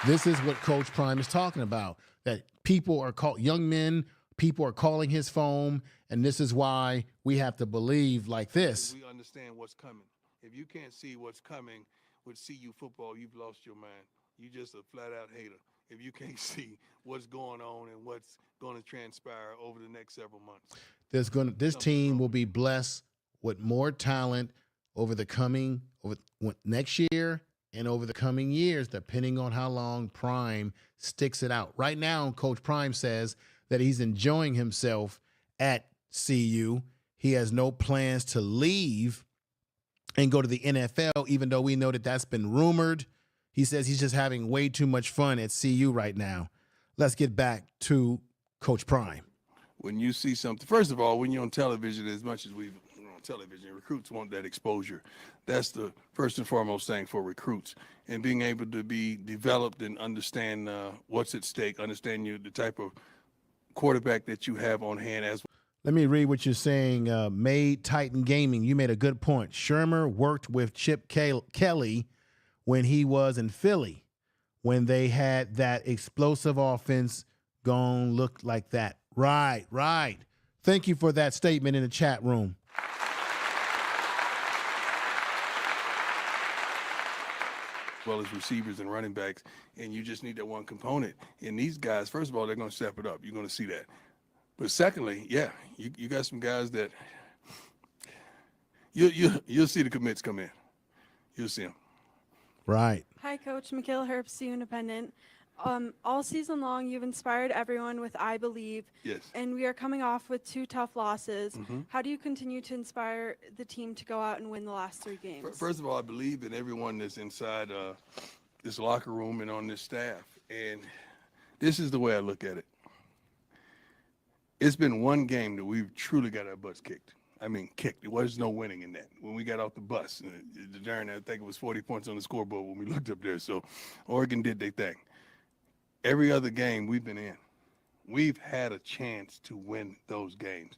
This is what Coach Prime is talking about, that people are young men, people are calling his phone, and this is why we have to believe like this. We understand what's coming. If you can't see what's coming with CU football, you've lost your mind. You're just a flat-out hater. If you can't see what's going on and what's going to transpire over the next several months. This team will be blessed with more talent over next year and over the coming years, depending on how long Prime sticks it out. Right now, Coach Prime says that he's enjoying himself at CU. He has no plans to leave and go to the NFL, even though we know that that's been rumored. He says he's just having way too much fun at CU right now. Let's get back to Coach Prime. When you see something, first of all, when you're on television, as much as we've on television, recruits want that exposure. That's the first and foremost thing for recruits. And being able to be developed and understand what's at stake, understand the type of quarterback that you have on hand as. Let me read what you're saying. Made Titan Gaming, you made a good point. Shermer worked with Chip Kelly when he was in Philly, when they had that explosive offense gone look like that. Right, right. Thank you for that statement in the chat room. As well as receivers and running backs, and you just need that one component. And these guys, first of all, they're going to step it up. You're going to see that. But secondly, yeah, you got some guys that you'll see the commits come in. You'll see them. Right. Hi, Coach. Mikhail Herbst, CU Independent. All season long, you've inspired everyone with I Believe. Yes. And we are coming off with 2 tough losses. Mm-hmm. How do you continue to inspire the team to go out and win the last 3 games? First of all, I believe in everyone that's inside this locker room and on this staff. And this is the way I look at it. It's been one game that we've truly got our butts kicked. I mean, kicked. There was no winning in that. When we got off the bus, I think it was 40 points on the scoreboard when we looked up there. So Oregon did their thing. Every other game we've been in, we've had a chance to win those games.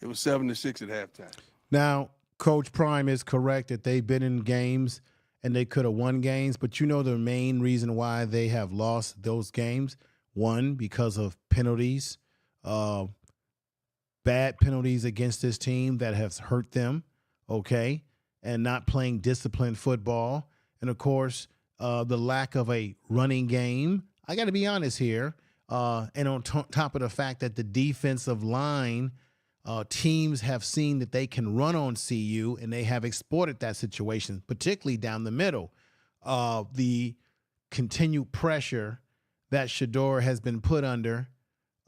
It was 7-6 at halftime. Now, Coach Prime is correct that they've been in games and they could have won games, but you know the main reason why they have lost those games? One, because of penalties, bad penalties against this team that has hurt them, okay, and not playing disciplined football. And, of course, the lack of a running game. I got to be honest here. And on top of the fact that the defensive line teams have seen that they can run on CU, and they have exploited that situation, particularly down the middle. The continued pressure that Shedeur has been put under.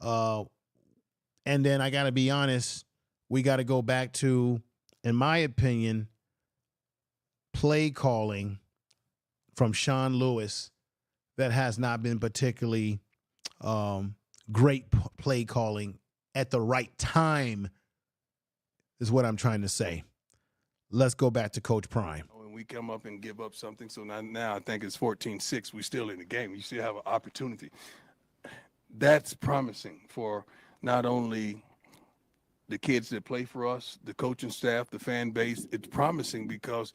And then I got to be honest, we got to go back to, in my opinion, play calling from Sean Lewis that has not been particularly great play calling at the right time is what I'm trying to say. Let's go back to Coach Prime. When we come up and give up something, so now I think it's 14-6. We're still in the game. You still have an opportunity. That's promising for not only the kids that play for us, the coaching staff, the fan base. It's promising because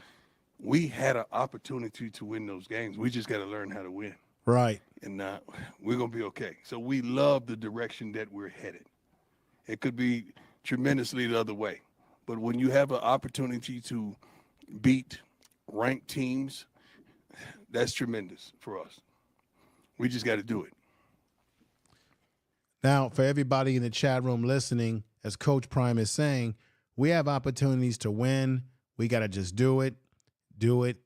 we had an opportunity to win those games. We just got to learn how to win. Right. And we're going to be okay. So we love the direction that we're headed. It could be tremendously the other way. But when you have an opportunity to beat ranked teams, that's tremendous for us. We just got to do it. Now, for everybody in the chat room listening, as Coach Prime is saying, we have opportunities to win. We got to just do it,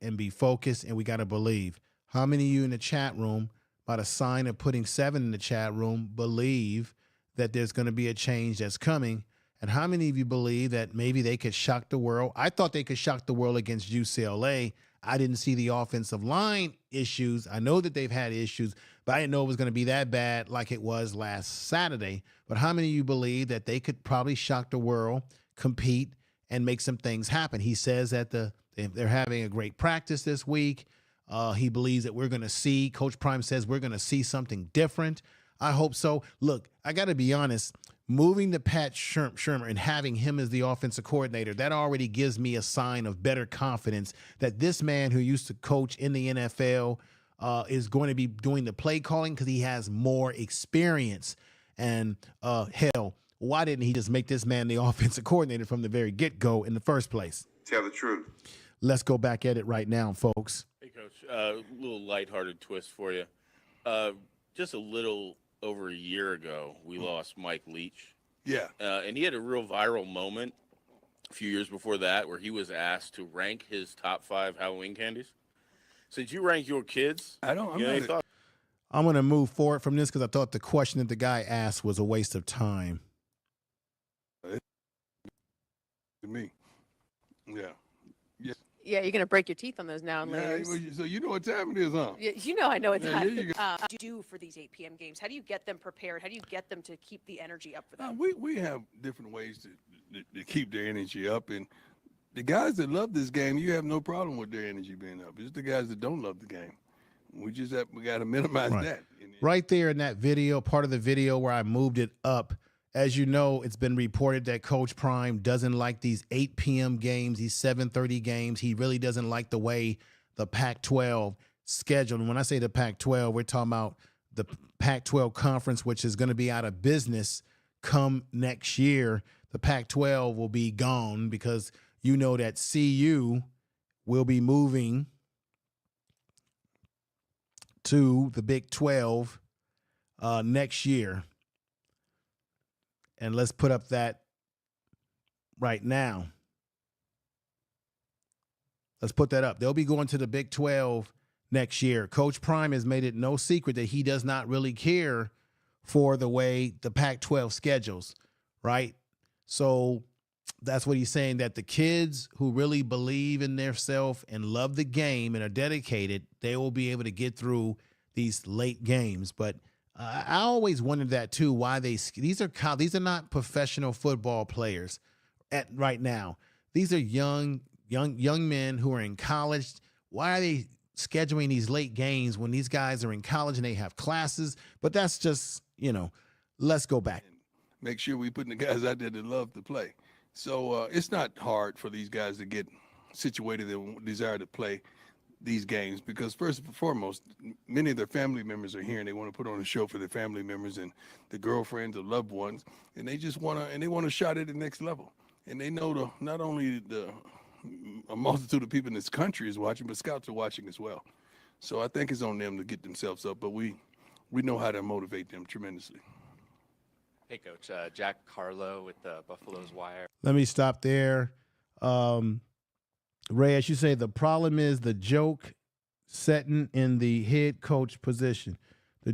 and be focused, and we got to believe. How many of you in the chat room, by the sign of putting 7 in the chat room, believe that there's going to be a change that's coming? And how many of you believe that maybe they could shock the world? I thought they could shock the world against UCLA. I didn't see the offensive line issues. I know that they've had issues, but I didn't know it was going to be that bad like it was last Saturday. But how many of you believe that they could probably shock the world, compete, and make some things happen? He says that they're having a great practice this week. He believes that we're going to see, Coach Prime says we're going to see something different. I hope so. Look, I got to be honest. Moving to Pat Shermer and having him as the offensive coordinator, that already gives me a sign of better confidence that this man who used to coach in the NFL is going to be doing the play calling because he has more experience. And hell, why didn't he just make this man the offensive coordinator from the very get-go in the first place? Tell the truth. Let's go back at it right now, folks. Hey, Coach, a little lighthearted twist for you. Just a little over a year ago, we lost Mike Leach. Yeah. And he had a real viral moment a few years before that where he was asked to rank his top 5 Halloween candies. So did you rank your kids? I'm going to move forward from this because I thought the question that the guy asked was a waste of time. To me. Yeah. Yes. Yeah, you're gonna break your teeth on those now and Yeah, later. well, so you know what time it is, huh? You know, I know it's Yeah, not. there you go. Do you do for these 8 p.m. games? How do you get them prepared? How do you get them to keep the energy up for them? We have different ways to keep their energy up, and the guys that love this game, you have no problem with their energy being up. It's the guys that don't love the game. We got to minimize Right. that. Right there in that video, part of the video where I moved it up. As you know, it's been reported that Coach Prime doesn't like these 8 p.m. games, these 7:30 games. He really doesn't like the way the Pac-12 scheduled. And when I say the Pac-12, we're talking about the Pac-12 conference, which is going to be out of business come next year. The Pac-12 will be gone because you know that CU will be moving to the Big 12 next year. And let's put up that right now. Let's put that up. They'll be going to the Big 12 next year. Coach Prime has made it no secret that he does not really care for the way the Pac-12 schedules, right? So that's what he's saying, that the kids who really believe in themselves and love the game and are dedicated, they will be able to get through these late games. But I always wondered that too, why these are not professional football players right now. These are young men who are in college. Why are they scheduling these late games when these guys are in college and they have classes? But that's just, let's go back. Make sure we putting the guys out there that love to play. So it's not hard for these guys to get situated and desire to play these games, because first and foremost, many of their family members are here and they want to put on a show for their family members and the girlfriends or loved ones, and they just want a shot at the next level. And they know not only a multitude of people in this country is watching, but scouts are watching as well. So I think it's on them to get themselves up, but we know how to motivate them tremendously. Hey, Coach. Jack Carlo with the Buffalo's Wire. Let me stop there. Ray, as you say, the problem is the joke setting in the head coach position. The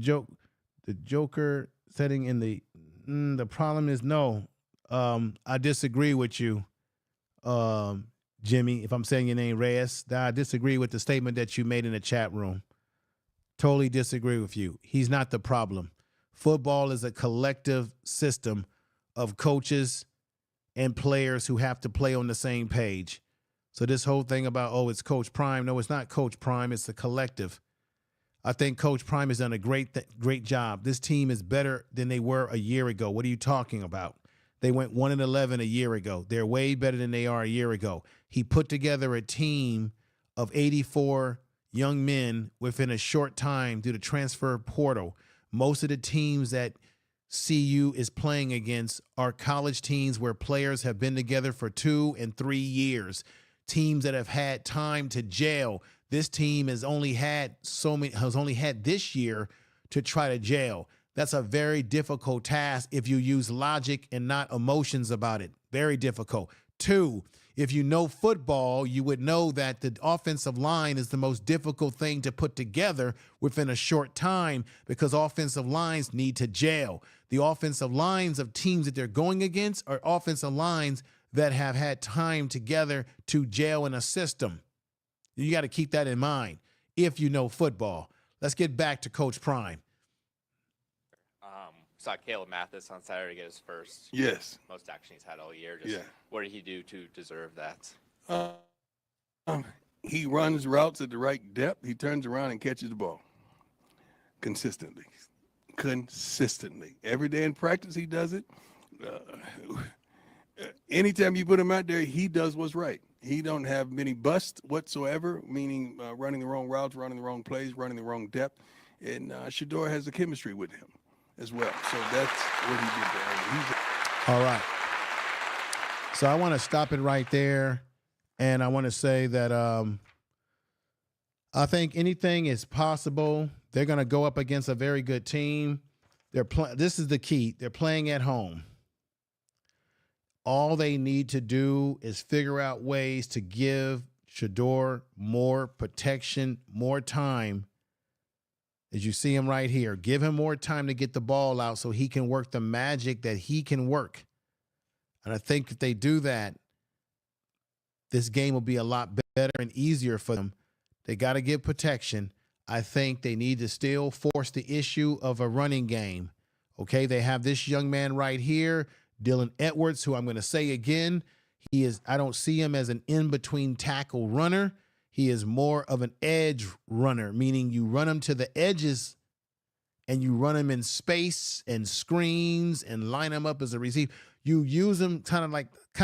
joker setting in the problem is no. I disagree with you, Jimmy, if I'm saying your name, Reyes. I disagree with the statement that you made in the chat room. Totally disagree with you. He's not the problem. Football is a collective system of coaches and players who have to play on the same page. So this whole thing about, it's Coach Prime. No, it's not Coach Prime. It's the collective. I think Coach Prime has done a great job. This team is better than they were a year ago. What are you talking about? They went 1-11 a year ago. They're way better than they are a year ago. He put together a team of 84 young men within a short time through the transfer portal. Most of the teams that CU is playing against are college teams where players have been together for 2 and 3 years. Teams that have had time to gel. This team has only had this year to try to gel. That's a very difficult task if you use logic and not emotions about it. Very difficult. 2, if you know football, you would know that the offensive line is the most difficult thing to put together within a short time, because offensive lines need to gel. The offensive lines of teams that they're going against are offensive lines that have had time together to gel in a system. You got to keep that in mind if you know football. Let's get back to Coach Prime. Saw Caleb Mathis on Saturday get his first. Yes. Most action he's had all year. Just what did he do to deserve that? He runs routes at the right depth. He turns around and catches the ball consistently. Every day in practice, he does it. Anytime you put him out there, he does what's right. He don't have many busts whatsoever, meaning running the wrong routes, running the wrong plays, running the wrong depth. And Shador has the chemistry with him as well. So that's what he did there. All right. So I want to stop it right there. And I want to say that I think anything is possible. They're going to go up against a very good team. This is the key. They're playing at home. All they need to do is figure out ways to give Shador more protection, more time. As you see him right here, give him more time to get the ball out so he can work the magic that he can work. And I think if they do that, this game will be a lot better and easier for them. They got to get protection. I think they need to still force the issue of a running game. Okay, they have this young man right here, Dylan Edwards, who I'm going to say again, I don't see him as an in-between tackle runner. He is more of an edge runner, meaning you run him to the edges and you run him in space and screens and line him up as a receiver. You use him kind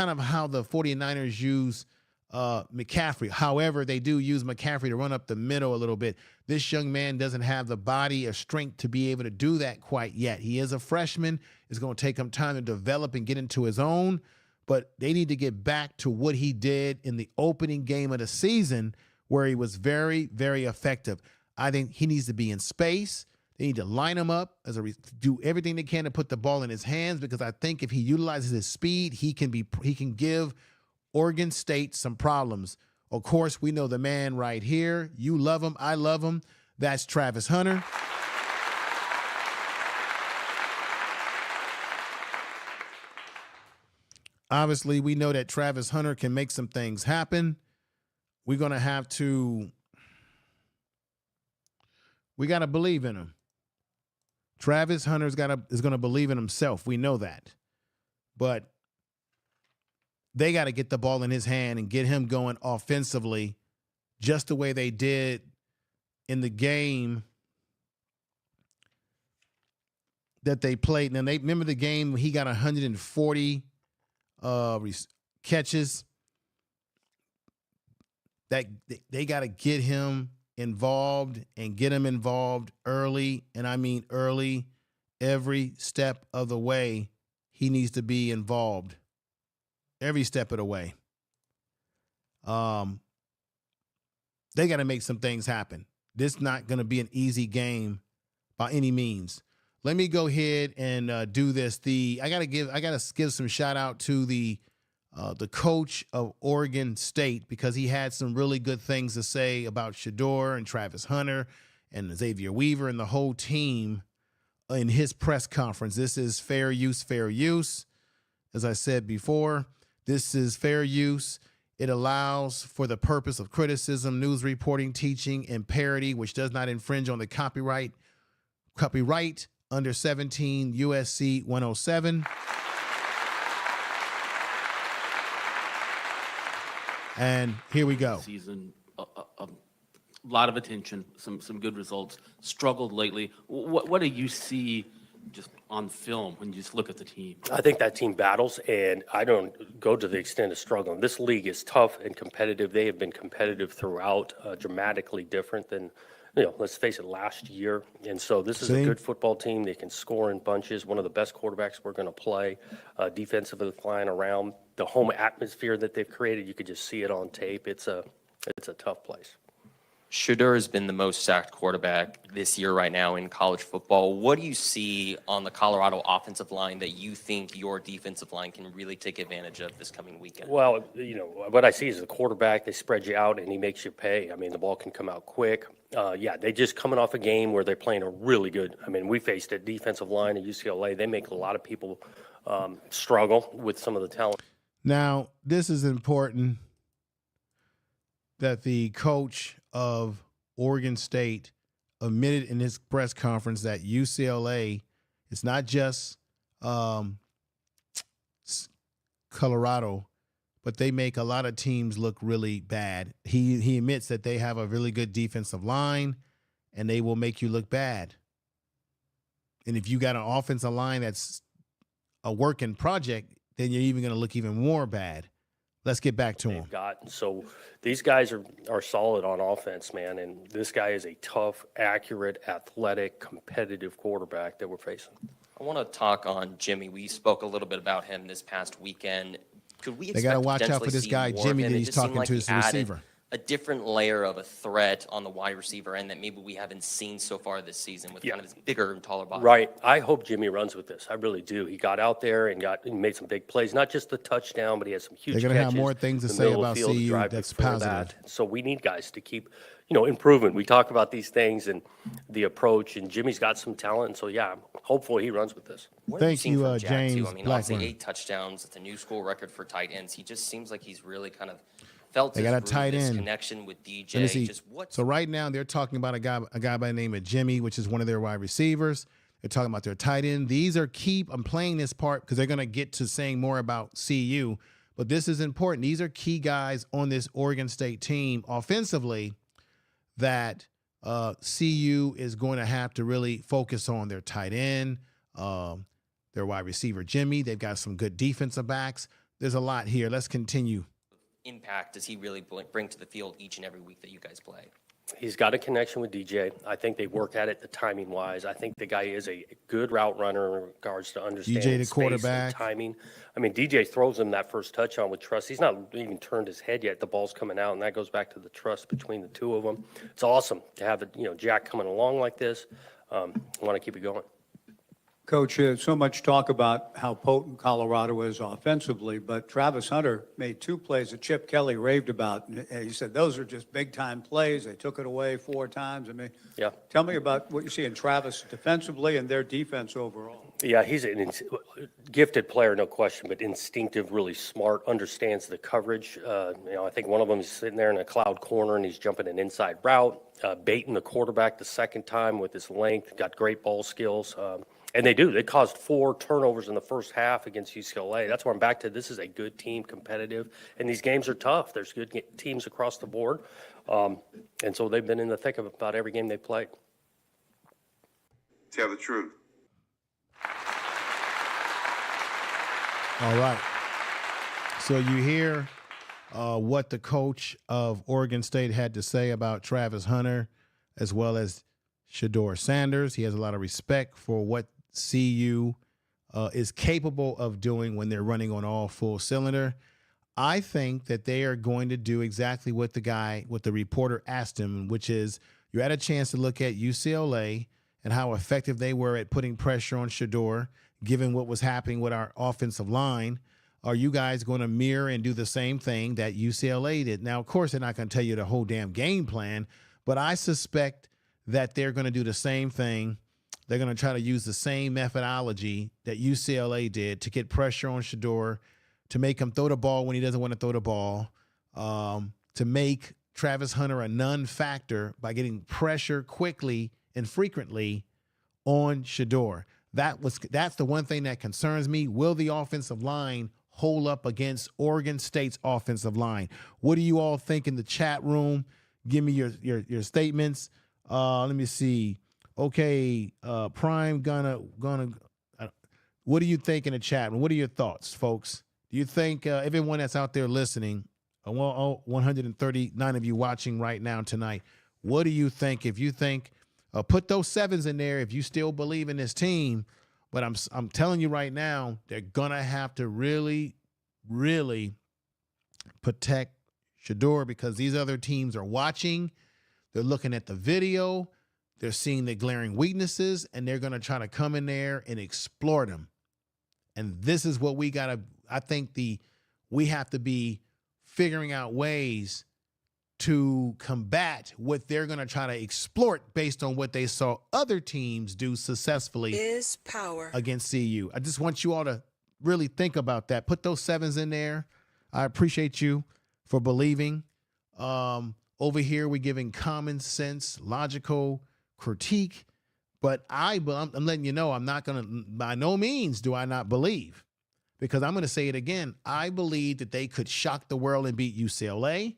of how the 49ers use McCaffrey. However, they do use McCaffrey to run up the middle a little bit. This young man doesn't have the body or strength to be able to do that quite yet. He is a freshman. It's going to take him time to develop and get into his own, but they need to get back to what he did in the opening game of the season where he was very, very effective. I think he needs to be in space. They need to line him up do everything they can to put the ball in his hands, because I think if he utilizes his speed, he can give Oregon State some problems. Of course, we know the man right here. You love him. I love him. That's Travis Hunter. Obviously, we know that Travis Hunter can make some things happen. We got to believe in him. Travis Hunter is going to believe in himself. We know that. But they got to get the ball in his hand and get him going offensively just the way they did in the game that they played. Now, they remember the game he got 140 catches. That they got to get him involved and get him involved early, and I mean early, every step of the way. He needs to be involved every step of the way. They got to make some things happen. This is not going to be an easy game by any means. Let me go ahead and do this. I got to give some shout out to the coach of Oregon State, because he had some really good things to say about Shedeur and Travis Hunter and Xavier Weaver and the whole team in his press conference. This is fair use, fair use. As I said before, this is fair use. It allows for the purpose of criticism, news reporting, teaching, and parody, which does not infringe on the copyright under 17 USC 107. And here we go. Season, a lot of attention, some good results. Struggled lately. What do you see just on film when you just look at the team? I think that team battles, and I don't go to the extent of struggling. This league is tough and competitive. They have been competitive throughout, dramatically different than, let's face it, last year. And so this is a good football team. They can score in bunches. One of the best quarterbacks we're going to play. Defensively flying around. The home atmosphere that they've created, you could just see it on tape. It's a tough place. Shedeur has been the most sacked quarterback this year right now in college football. What do you see on the Colorado offensive line that you think your defensive line can really take advantage of this coming weekend? Well, what I see is the quarterback, they spread you out and he makes you pay. I mean, the ball can come out quick. They just coming off a game where they're playing a really good, we faced a defensive line at UCLA. They make a lot of people struggle with some of the talent. Now, this is important that the coach of Oregon State admitted in his press conference that UCLA is not just Colorado, but they make a lot of teams look really bad. He admits that they have a really good defensive line, and they will make you look bad. And if you got an offensive line that's a working project, then you're even going to look even more bad. Let's get back to him. So these guys are solid on offense, man, and this guy is a tough, accurate, athletic, competitive quarterback that we're facing. I want to talk on Jimmy. We spoke a little bit about him this past weekend. Could we expect they got to watch out for this guy, Jimmy, that he's talking to his receiver? A different layer of a threat on the wide receiver end that maybe we haven't seen so far this season with kind of his bigger and taller body. Right. I hope Jimmy runs with this. I really do. He got out there and made some big plays, not just the touchdown, but he has some huge catches. They're going to have more things to say about CU that's positive. So we need guys to keep improvement. We talk about these things and the approach, and Jimmy's got some talent. And so, yeah, hopefully he runs with this. What have Thank seen you, from Jack, too? James I mean, obviously Blackburn. 8 touchdowns. It's a new school record for tight ends. He just seems like he's really kind of felt They his got a groove, tight this end. connection with Let me DJ. see. Just what? So right now they're talking about a guy by the name of Jimmy, which is one of their wide receivers. They're talking about their tight end. These are key. I'm playing this part because they're going to get to saying more about CU, but this is important. These are key guys on this Oregon State team offensively that CU is going to have to really focus on their tight end, their wide receiver Jimmy. They've got some good defensive backs. There's a lot here. Let's continue. Impact does he really bring to the field each and every week that you guys play? He's got a connection with DJ. I think they work at it the timing wise. I think the guy is a good route runner in regards to understanding DJ the space quarterback. and timing. I mean, DJ throws him that first touchdown with trust. He's not even turned his head yet. The ball's coming out, and that goes back to the trust between the two of them. It's awesome to have Jack coming along like this. I want to keep it going. Coach, so much talk about how potent Colorado is offensively, but Travis Hunter made 2 plays that Chip Kelly raved about. And he said those are just big-time plays. They took it away 4 times. I mean, Yeah. tell me about what you see in Travis defensively and their defense overall. Yeah, he's a gifted player, no question, but instinctive, really smart, understands the coverage. I think one of them is sitting there in a cloud corner and he's jumping an inside route, baiting the quarterback the second time with his length, got great ball skills. And they do. They caused 4 turnovers in the first half against UCLA. That's where I'm back to. This is a good team, competitive, and these games are tough. There's good teams across the board, and so they've been in the thick of about every game they played. Tell the truth. All right. So you hear what the coach of Oregon State had to say about Travis Hunter, as well as Deion Sanders. He has a lot of respect for what CU is capable of doing when they're running on all full cylinder. I think that they are going to do exactly what the reporter asked him, which is you had a chance to look at UCLA and how effective they were at putting pressure on Shedeur, given what was happening with our offensive line. Are you guys going to mirror and do the same thing that UCLA did? Now, of course, they're not going to tell you the whole damn game plan, but I suspect that they're going to do the same thing. They're going to try to use the same methodology that UCLA did to get pressure on Shedeur, to make him throw the ball when he doesn't want to throw the ball, to make Travis Hunter a non-factor by getting pressure quickly and frequently on Shedeur. That's the one thing that concerns me. Will the offensive line hold up against Oregon State's offensive line? What do you all think in the chat room? Give me your statements. Let me see. Okay, Prime gonna. What do you think in the chat room? What are your thoughts, folks? Do you think everyone that's out there listening, 139 of you watching right now tonight, what do you think? If you think, put those 7s in there if you still believe in this team. But I'm telling you right now, they're gonna have to really, really protect Shedeur because these other teams are watching. They're looking at the video. They're seeing the glaring weaknesses, and they're going to try to come in there and exploit them. And this is what we got to, I think we have to be figuring out ways to combat what they're going to try to exploit based on what they saw other teams do successfully Is power. against CU. I just want you all to really think about that. Put those 7s in there. I appreciate you for believing. Over here, we're giving common sense, logical critique, but I'm letting you know I'm not going to, by no means do I not believe, because I'm going to say it again. I believe that they could shock the world and beat UCLA,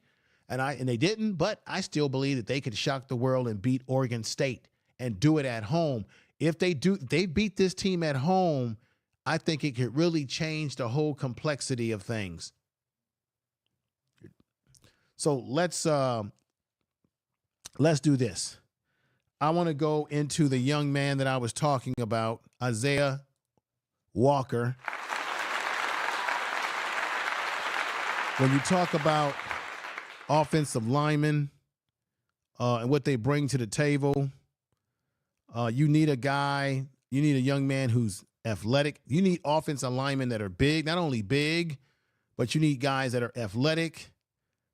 and they didn't, but I still believe that they could shock the world and beat Oregon State and do it at home. If they beat this team at home, I think it could really change the whole complexity of things. So let's do this. I want to go into the young man that I was talking about, Isaiah Walker. When you talk about offensive linemen and what they bring to the table, you need a young man who's athletic. You need offensive linemen that are big, not only big, but you need guys that are athletic.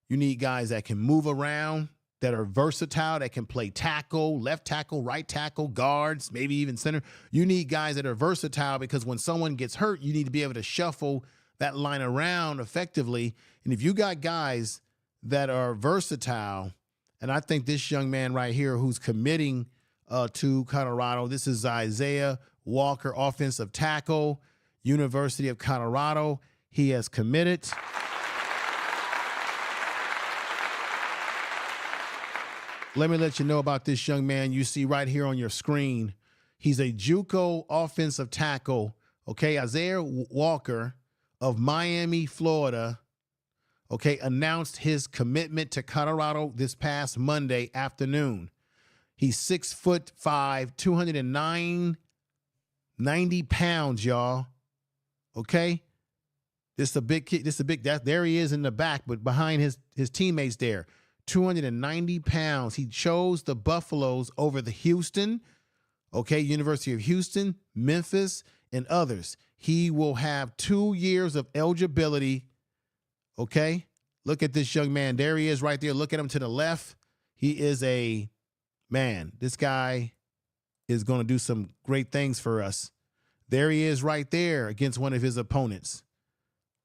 You need guys that can move around. that are versatile, that can play tackle, left tackle, right tackle, guards, maybe even center. You need guys that are versatile because when someone gets hurt, you need to be able to shuffle that line around effectively. And if you got guys that are versatile, and I think this young man right here who's committing to Colorado, this is Isaiah Walker, offensive tackle, University of Colorado. He has committed. Let me let you know about this young man you see right here on your screen. He's a JUCO offensive tackle. Okay, Isaiah Walker of Miami, Florida, okay, announced his commitment to Colorado this past Monday afternoon. He's 6'5", 209, 90 pounds, y'all. Okay, this is a big kid. This is a big. There he is in the back, but behind his teammates there. 290 pounds. He chose the Buffaloes over the Houston, okay, University of Houston, Memphis, and others. He will have 2 years of eligibility, okay? Look at this young man. There he is right there. Look at him to the left. He is a man. This guy is going to do some great things for us. There he is right there against one of his opponents,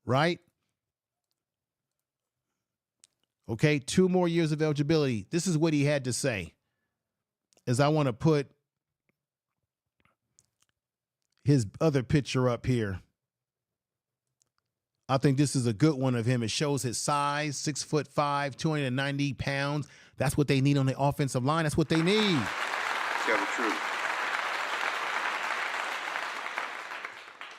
right? Okay, 2 more years of eligibility. This is what he had to say. As I want to put his other picture up here. I think this is a good one of him. It shows his size, 6'5", 290 pounds. That's what they need on the offensive line. That's what they need. Tell the truth.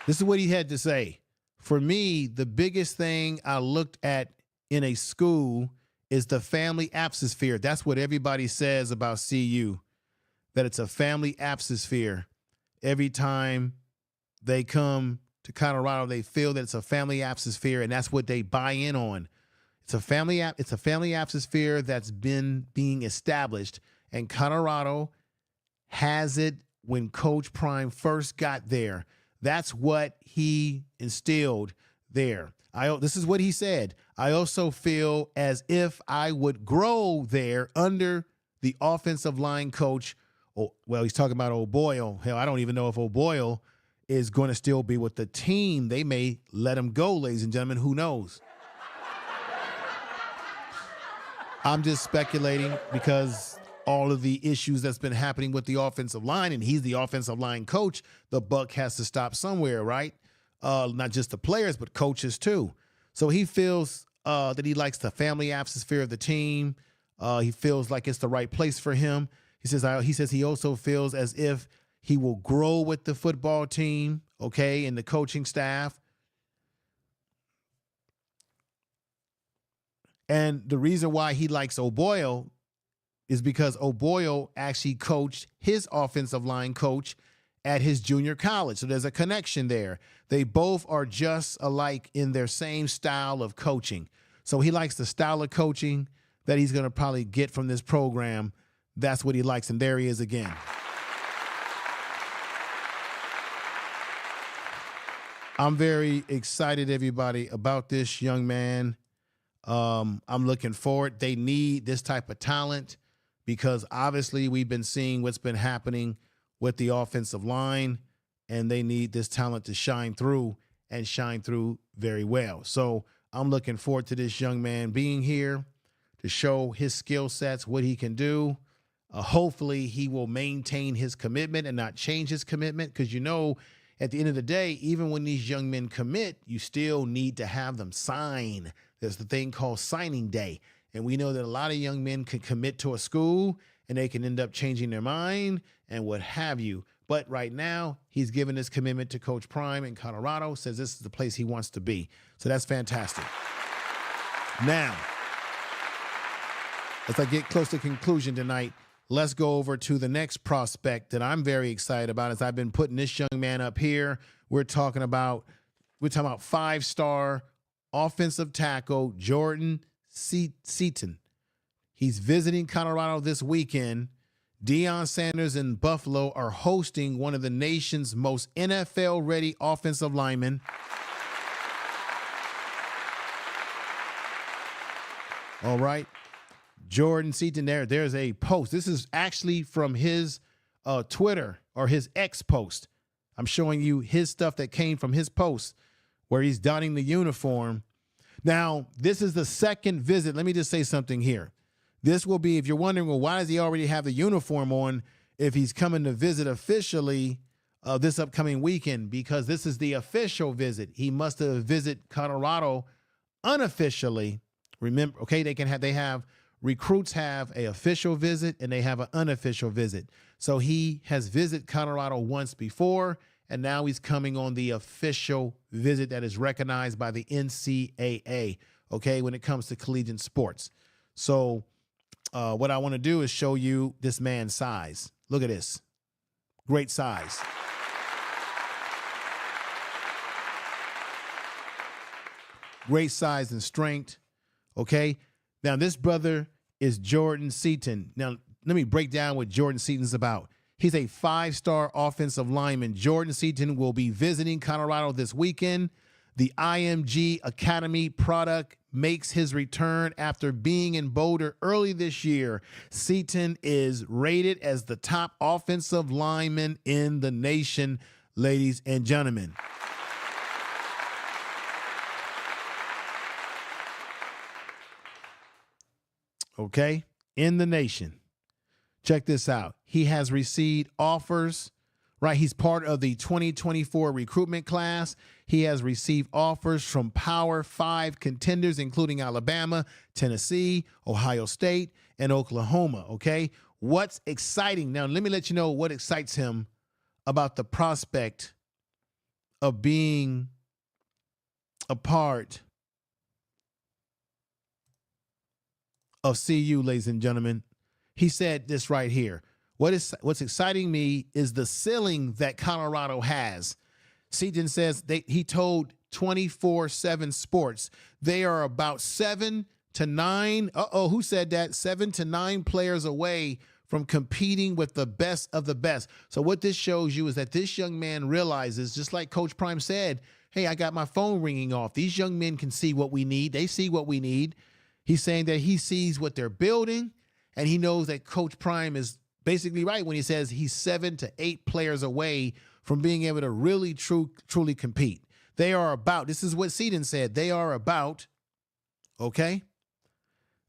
This is what he had to say. For me, the biggest thing I looked at in a school is the family atmosphere. That's what everybody says about CU, that it's a family atmosphere. Every time they come to Colorado, they feel that it's a family atmosphere, and that's what they buy in on. It's a family atmosphere that's been being established, and Colorado has it when Coach Prime first got there. That's what he instilled there. This is what he said. I also feel as if I would grow there under the offensive line coach. Oh, well, he's talking about O'Boyle. Hell, I don't even know if O'Boyle is going to still be with the team. They may let him go, ladies and gentlemen. Who knows? I'm just speculating because all of the issues that's been happening with the offensive line, and he's the offensive line coach, the buck has to stop somewhere, right? Not just the players, but coaches too. So he feels that he likes the family atmosphere of the team. He feels like it's the right place for him. He says he also feels as if he will grow with the football team, okay, and the coaching staff. And the reason why he likes O'Boyle is because O'Boyle actually coached his offensive line coach at his junior college. So there's a connection there. They both are just alike in their same style of coaching. So he likes the style of coaching that he's going to probably get from this program. That's what he likes. And there he is again. I'm very excited, everybody, about this young man. I'm looking forward. They need this type of talent because obviously we've been seeing what's been happening with the offensive line, and they need this talent to shine through and shine through very well. So I'm looking forward to this young man being here to show his skill sets, what he can do. Hopefully he will maintain his commitment and not change his commitment because, you know, at the end of the day, even when these young men commit, you still need to have them sign. There's the thing called signing day. And we know that a lot of young men can commit to a school and they can end up changing their mind and what have you. But right now, he's given his commitment to Coach Prime in Colorado, says this is the place he wants to be. So that's fantastic. Now, as I get close to conclusion tonight, let's go over to the next prospect that I'm very excited about. As I've been putting this young man up here, we're talking about 5-star offensive tackle Jordan Seaton. He's visiting Colorado this weekend. Deion Sanders and Buffalo are hosting one of the nation's most NFL-ready offensive linemen. All right. Jordan Seaton, there's a post. This is actually from his Twitter or his X post. I'm showing you his stuff that came from his post where he's donning the uniform. Now, this is the second visit. Let me just say something here. This will be, if you're wondering, well, why does he already have the uniform on if he's coming to visit officially this upcoming weekend? Because this is the official visit. He must have visited Colorado unofficially. Remember, okay, recruits have a official visit and they have an unofficial visit. So he has visited Colorado once before, and now he's coming on the official visit that is recognized by the NCAA, okay, when it comes to collegiate sports. So what I want to do is show you this man's size. Look at this. Great size. Great size and strength, okay? Now, this brother is Jordan Seaton. Now, let me break down what Jordan Seaton's about. He's a 5-star offensive lineman. Jordan Seaton will be visiting Colorado this weekend. The IMG Academy product makes his return after being in Boulder early this year. Seaton is rated as the top offensive lineman in the nation, ladies and gentlemen. Okay, in the nation. Check this out. He has received offers, right? He's part of the 2024 recruitment class. He has received offers from Power 5 contenders, including Alabama, Tennessee, Ohio State, and Oklahoma, okay? What's exciting? Now, let me let you know what excites him about the prospect of being a part of CU, ladies and gentlemen. He said this right here. What's exciting me is the ceiling that Colorado has. Seaton says he told 24/7 Sports they are about 7 to 9. Who said that? 7 to 9 players away from competing with the best of the best. So what this shows you is that this young man realizes, just like Coach Prime said, hey, I got my phone ringing off. These young men can see what we need. They see what we need. He's saying that he sees what they're building, and he knows that Coach Prime is basically right when he says he's 7 to 8 players away from being able to really truly compete. They are about, this is what Seaton said, they are about, okay?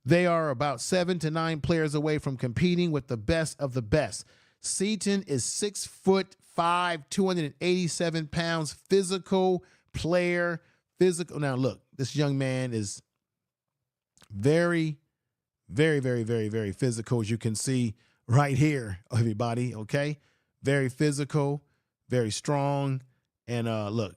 They are about 7 to 9 players away from competing with the best of the best. Seaton is 6'5", 287 pounds, physical player, physical. Now look, this young man is very, very, very, very, very physical, as you can see right here, everybody, okay? Very physical, very strong, and look,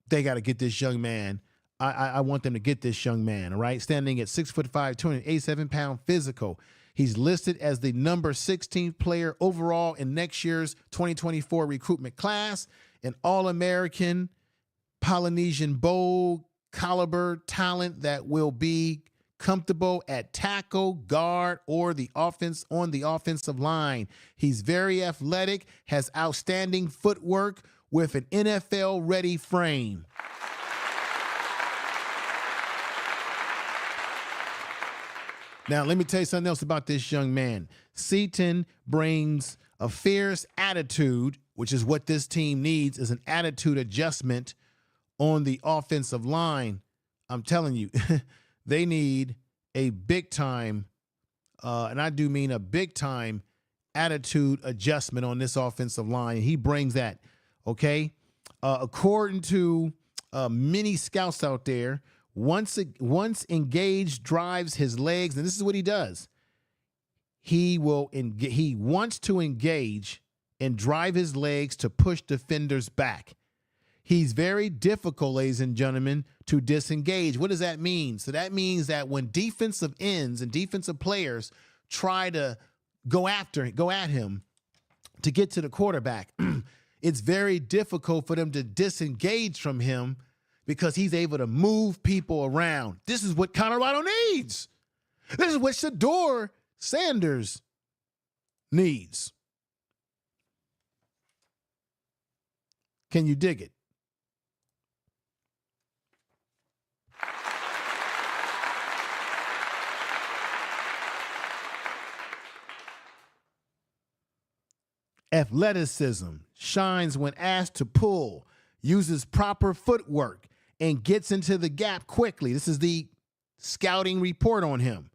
they got to get this young man. I want them to get this young man, all right? Standing at 6'5", 287-pound physical. He's listed as the number 16th player overall in next year's 2024 recruitment class, an All-American Polynesian Bowl caliber talent that will be comfortable at tackle, guard, or on the offensive line. He's very athletic, has outstanding footwork with an NFL-ready frame. Now, let me tell you something else about this young man. Seaton brings a fierce attitude, which is what this team needs, is an attitude adjustment on the offensive line. I'm telling you, they need a big-time, and I do mean a big-time attitude adjustment on this offensive line. And he brings that, okay? According to many scouts out there, once engaged, drives his legs, and this is what he does. He wants to engage and drive his legs to push defenders back. He's very difficult, ladies and gentlemen, to disengage. What does that mean? So that means that when defensive ends and defensive players try to go at him to get to the quarterback, it's very difficult for them to disengage from him because he's able to move people around. This is what Colorado needs. This is what Deion Sanders needs. Can you dig it? athleticism, shines when asked to pull, uses proper footwork, and gets into the gap quickly. This is the scouting report on him.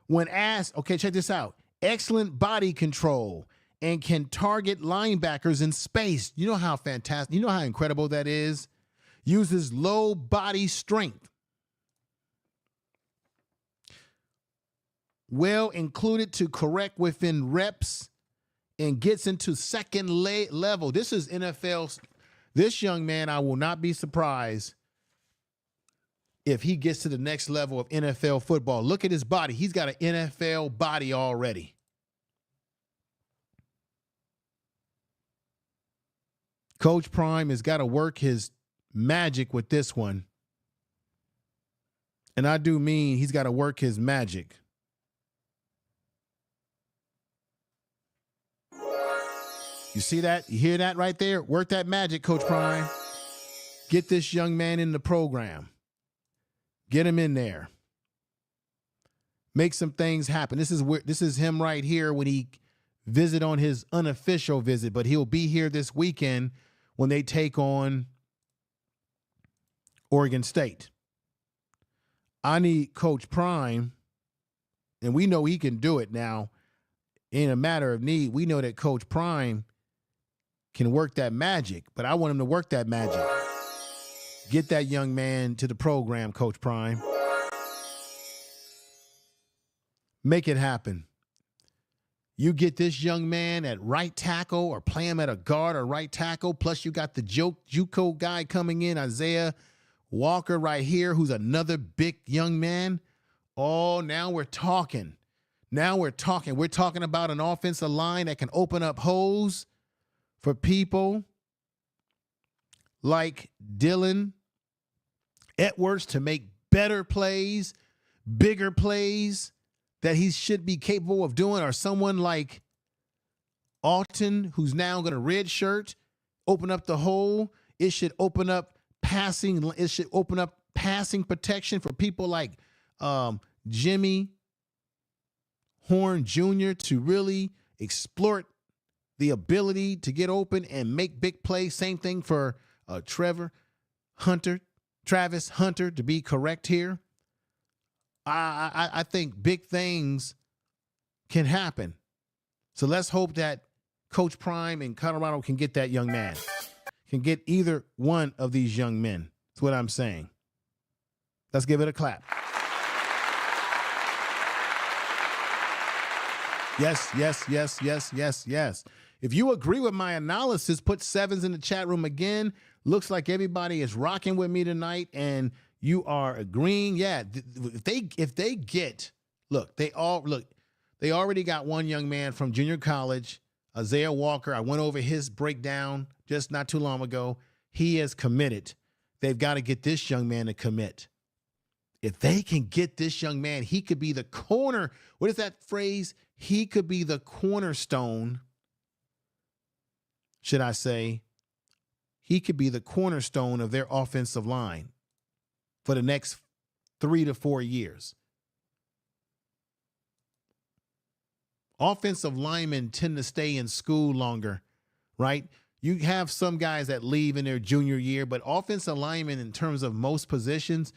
When asked, okay, check this out. Excellent body control and can target linebackers in space. You know how fantastic, you know how incredible that is? Uses low body strength. Well included to correct within reps and gets into second level. This is NFL. This young man, I will not be surprised if he gets to the next level of NFL football. Look at his body. He's got an NFL body already. Coach Prime has got to work his magic with this one. And I do mean he's got to work his magic. You see that? You hear that right there? Work that magic, Coach Prime. Get this young man in the program. Get him in there. Make some things happen. This is him right here when he visit on his unofficial visit, but he'll be here this weekend when they take on Oregon State. I need Coach Prime, and we know he can do it now. In a matter of need, we know that Coach Prime can work that magic, but I want him to work that magic. Get that young man to the program, Coach Prime. Make it happen. You get this young man at right tackle or play him at a guard or right tackle, plus you got the JUCO guy coming in, Isaiah Walker right here, who's another big young man. Oh, now we're talking. Now we're talking. We're talking about an offensive line that can open up holes for people like Dylan Edwards to make better plays, bigger plays that he should be capable of doing, or someone like Alton, who's now going to redshirt, open up the hole. It should open up passing. It should open up passing protection for people like Jimmy Horn Jr. to really exploit the ability to get open and make big plays. Same thing for Travis Hunter, to be correct here. I think big things can happen. So let's hope that Coach Prime in Colorado can get that young man, can get either one of these young men. That's what I'm saying. Let's give it a clap. Yes, yes, yes, yes, yes, yes. If you agree with my analysis, put sevens in the chat room again. Looks like everybody is rocking with me tonight, and you are agreeing. Yeah, if they get, they already got one young man from junior college, Isaiah Walker. I went over his breakdown just not too long ago. He is committed. They've got to get this young man to commit. If they can get this young man, he could be the corner. What is that phrase? He could be the cornerstone. Should I say, he could be the cornerstone of their offensive line for the next 3 to 4 years. Offensive linemen tend to stay in school longer, right? You have some guys that leave in their junior year, but offensive linemen, in terms of most positions,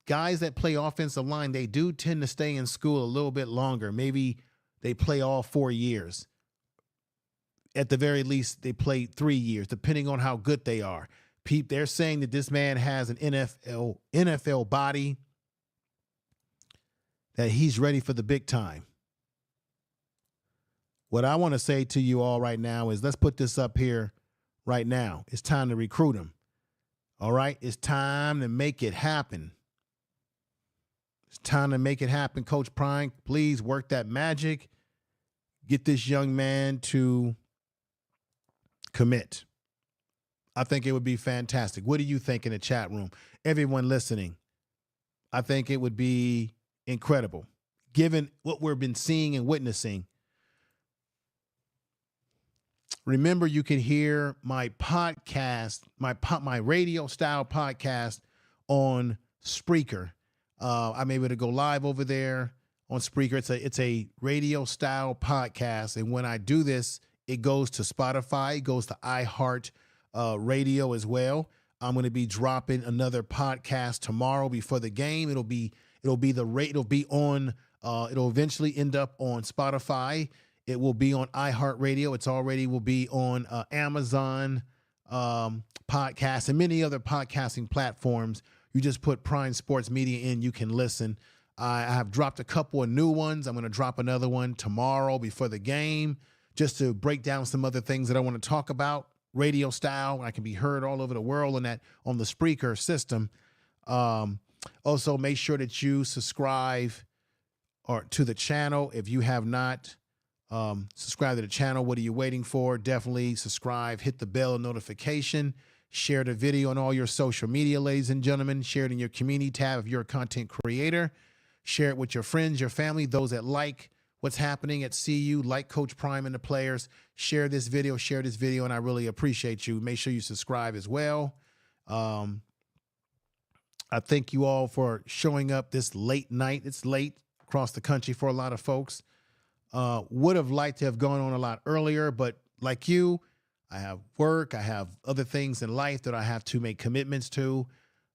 guys that play offensive line, they do tend to stay in school a little bit longer. Maybe they play all 4 years. At the very least, they play 3 years, depending on how good they are. They're saying that this man has an NFL body, that he's ready for the big time. What I want to say to you all right now is, let's put this up here right now. It's time to recruit him. All right? It's time to make it happen. It's time to make it happen. Coach Prime, please work that magic. Get this young man to commit. I think it would be fantastic. What do you think in the chat room? Everyone listening, I think it would be incredible, given what we've been seeing and witnessing. Remember, you can hear my podcast, my radio style podcast on Spreaker. I'm able to go live over there. on Spreaker. It's a radio style podcast. And when I do this, it goes to Spotify, it goes to iHeart Radio as well. I'm going to be dropping another podcast tomorrow before the game. It'll eventually end up on Spotify. It will be on iHeartRadio. It's already will be on Amazon podcasts and many other podcasting platforms. You just put Prime Sports Media in, you can listen. I have dropped a couple of new ones. I'm going to drop another one tomorrow before the game, just to break down some other things that I want to talk about. Radio style, I can be heard all over the world on the Spreaker system. Also, make sure that you subscribe to the channel. If you have not subscribed to the channel, what are you waiting for? Definitely subscribe, hit the bell notification, share the video on all your social media, ladies and gentlemen. Share it in your community tab if you're a content creator. Share it with your friends, your family, those that like what's happening at CU, like Coach Prime and the players. Share this video, and I really appreciate you. Make sure you subscribe as well. I thank you all for showing up this late night. It's late across the country for a lot of folks. Would have liked to have gone on a lot earlier, but like you, I have work, I have other things in life that I have to make commitments to,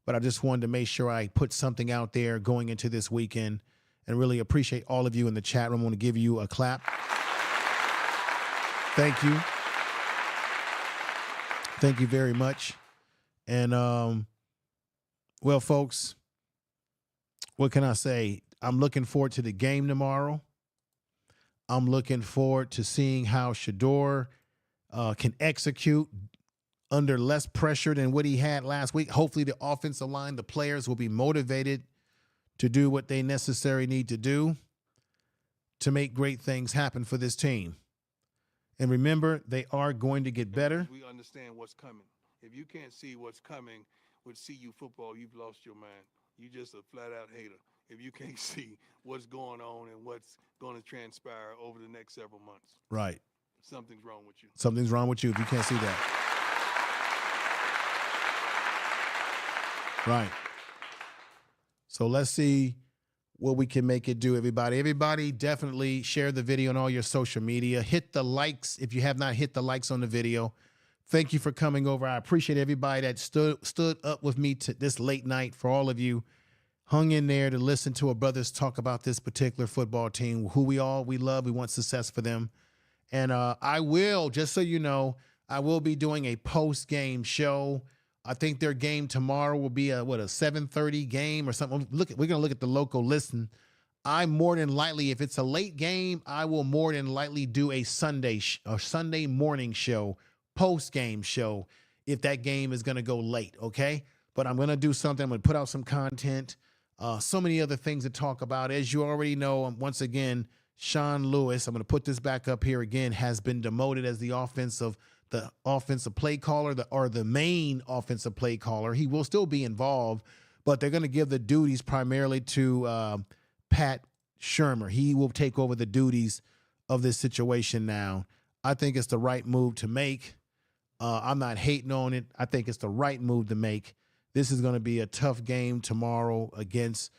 but I just wanted to make sure I put something out there going into this weekend, and really appreciate all of you in the chat room. I want to give you a clap. Thank you. Thank you very much. And, well, folks, what can I say? I'm looking forward to the game tomorrow. I'm looking forward to seeing how Shedeur can execute under less pressure than what he had last week. Hopefully the offensive line, the players will be motivated to do what they necessarily need to do to make great things happen for this team. And remember, they are going to get better. We understand what's coming. If you can't see what's coming with CU football, you've lost your mind. You're just a flat-out hater. If you can't see what's going on and what's going to transpire over the next several months. Right. Something's wrong with you. Something's wrong with you if you can't see that. Right. So let's see what we can make it do, everybody. Everybody, definitely share the video on all your social media. Hit the likes if you have not hit the likes on the video. Thank you for coming over. I appreciate everybody that stood up with me to this late night. For all of you hung in there to listen to our brothers talk about this particular football team, who we love. We want success for them. And I will, just so you know, I will be doing a post-game show. I think their game tomorrow will be a 7:30 game or something. We're going to look at the local listen. I more than likely, if it's a late game, I will more than likely do a Sunday morning show, post-game show, if that game is going to go late, okay? But I'm going to do something. I'm going to put out some content, so many other things to talk about. As you already know, once again, Sean Lewis, I'm going to put this back up here again, has been demoted as the offensive play caller, the main offensive play caller. He will still be involved, but they're going to give the duties primarily to Pat Shermer. He will take over the duties of this situation now. I think it's the right move to make. I'm not hating on it. I think it's the right move to make. This is going to be a tough game tomorrow against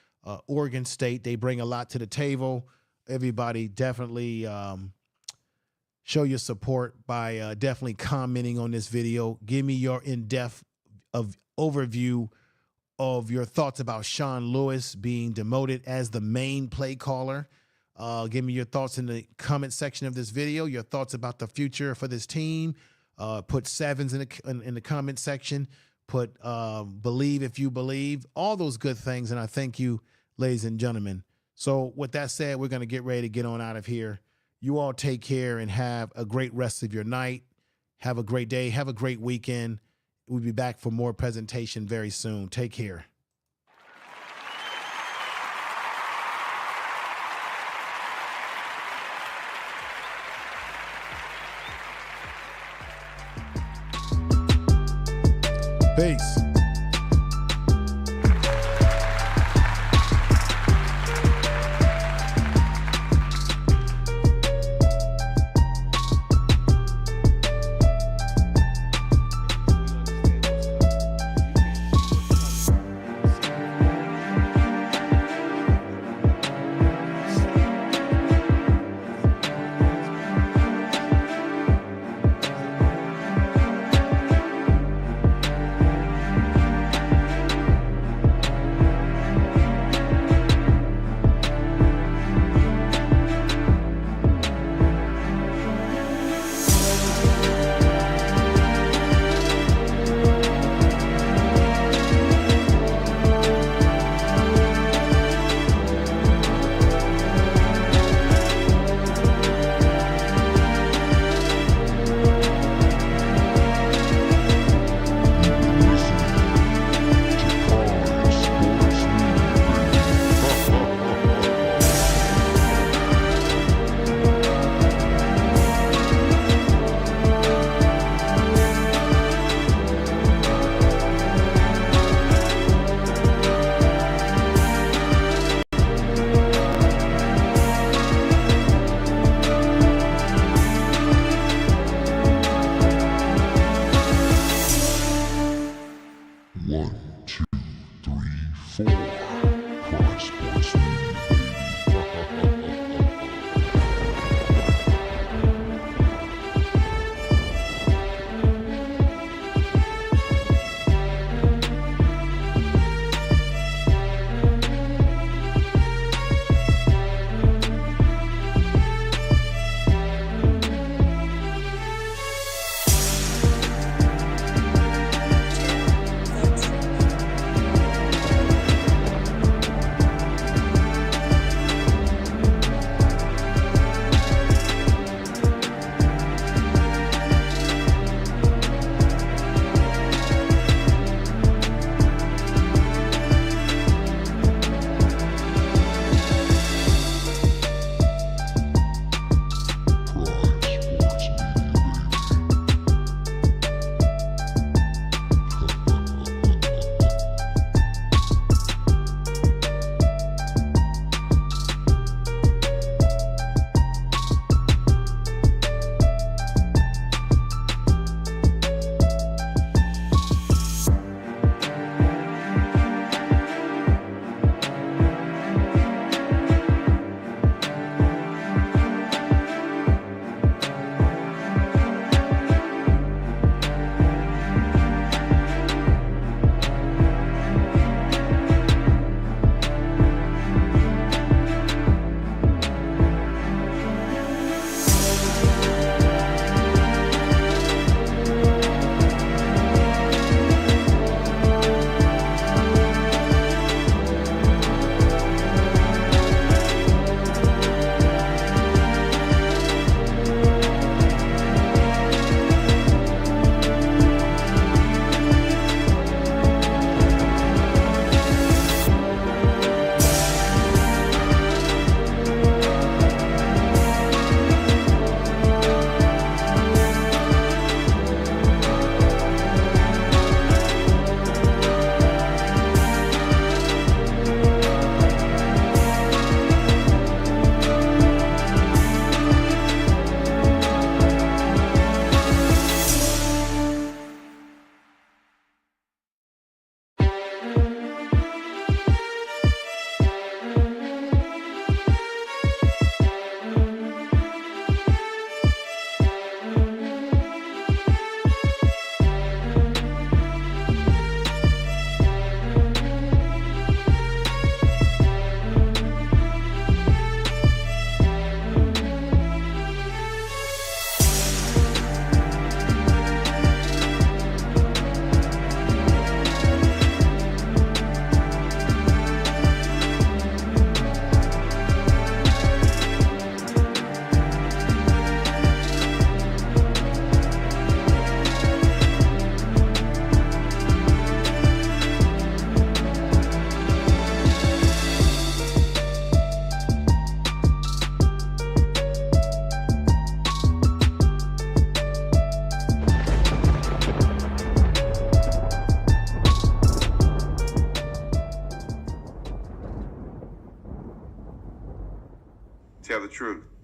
Oregon State. They bring a lot to the table. Everybody definitely show your support by definitely commenting on this video. Give me your in-depth overview of your thoughts about Sean Lewis being demoted as the main play caller. Give me your thoughts in the comment section of this video, your thoughts about the future for this team. Put sevens in the comment section. Put believe if you believe, all those good things. And I thank you, ladies and gentlemen. So with that said, we're going to get ready to get on out of here. You all take care and have a great rest of your night. Have a great day. Have a great weekend. We'll be back for more presentation very soon. Take care. Peace. 1, 2, 3, 4. Prime Sports Media, baby. Tell the truth.